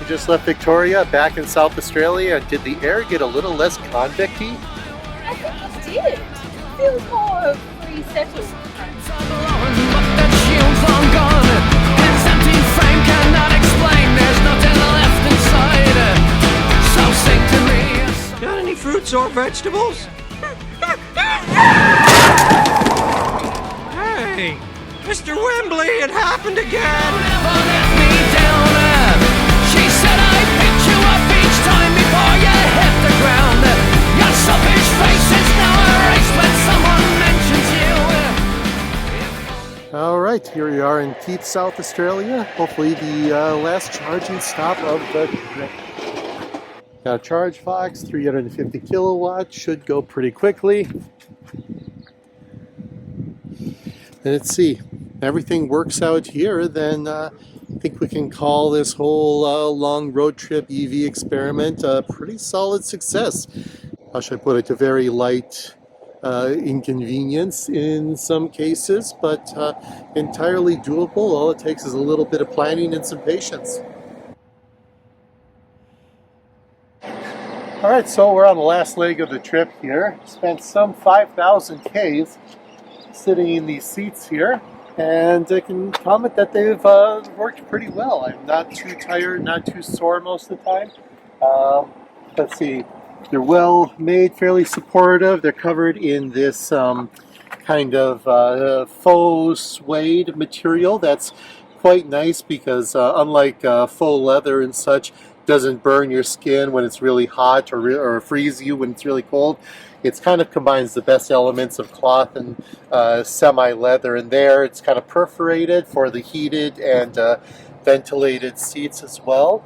Just left Victoria, back in South Australia. Did the air get a little less convict-y? I think it did. It feels more free settled. Got any fruits or vegetables? Hey, Mr. Wembley, it happened again. She said I picked you up each time before you hit the ground. Your selfish face is now erased when someone mentions you. All right, here we are in Keith, South Australia. Hopefully the last charging stop of the trip. Got a charge box, 350 kilowatts, should go pretty quickly. And let's see, everything works out here, then I think we can call this whole long road trip EV experiment a pretty solid success. How should I put it? A very light inconvenience in some cases, but entirely doable. All it takes is a little bit of planning and some patience. All right, so we're on the last leg of the trip here. Spent some 5,000 Ks sitting in these seats here. And I can comment that they've worked pretty well. I'm not too tired, not too sore most of the time. Let's see, they're well made, fairly supportive. They're covered in this kind of faux suede material that's quite nice because unlike faux leather and such, doesn't burn your skin when it's really hot or freeze you when it's really cold. It kind of combines the best elements of cloth and semi-leather in there. It's kind of perforated for the heated and ventilated seats as well.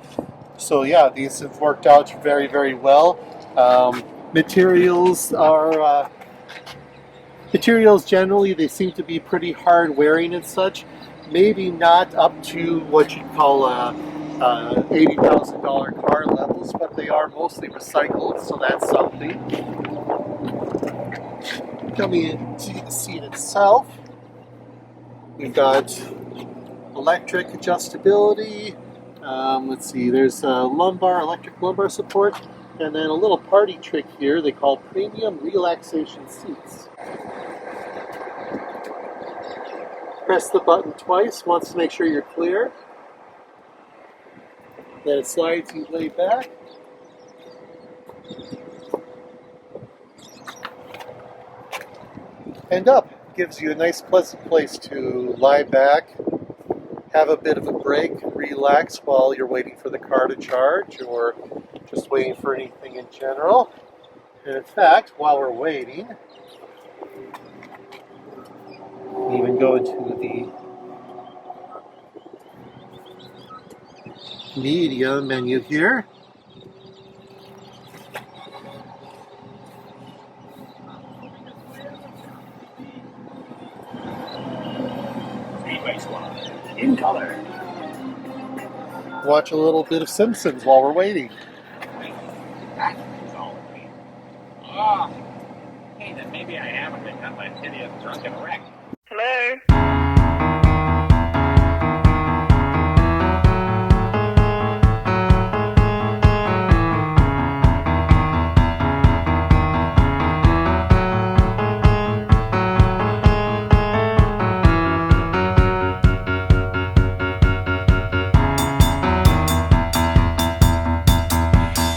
So yeah, these have worked out very, very well. Materials are materials generally, they seem to be pretty hard wearing and such. Maybe not up to what you'd call $80,000 car levels, but they are mostly recycled, so that's something. Coming into the seat itself, we've got electric adjustability. Let's see, there's electric lumbar support, and then a little party trick here they call premium relaxation seats. Press the button twice, once to make sure you're clear. Then it slides you way back. And up. Gives you a nice pleasant place to lie back, have a bit of a break, relax while you're waiting for the car to charge or just waiting for anything in general. And in fact, while we're waiting, even go into the media menu here. Speedway Squad, in color. Watch a little bit of Simpsons while we're waiting. Oh, hey, then maybe I haven't been cut my hideous drunken wreck. Hello?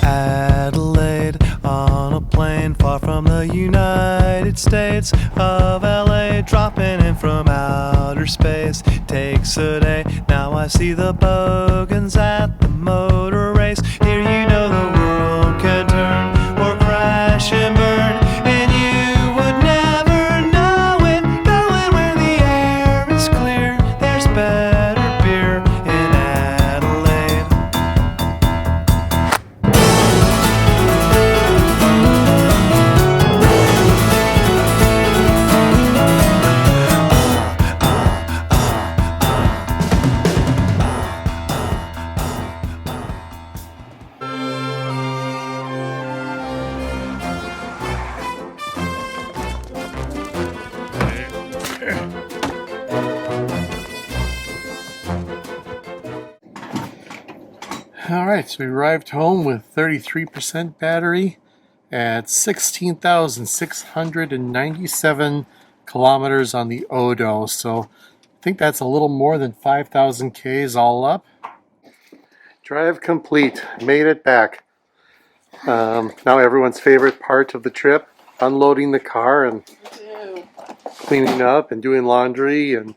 Adelaide on a plane far from the United States of LA, dropping in from outer space. Takes a day, now I see the bogans at the motor race. Here you know the world can turn or crash and burn, and you would never know it. Going where the air is clear, there's better beer in Adelaide. Alright, so we arrived home with 33% battery at 16,697 kilometers on the Odo. So I think that's a little more than 5,000 Ks all up. Drive complete. Made it back. Now everyone's favorite part of the trip, unloading the car and cleaning up and doing laundry and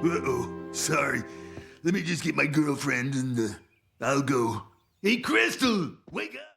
Uh-oh, sorry. Let me just get my girlfriend and I'll go. Hey, Crystal, wake up!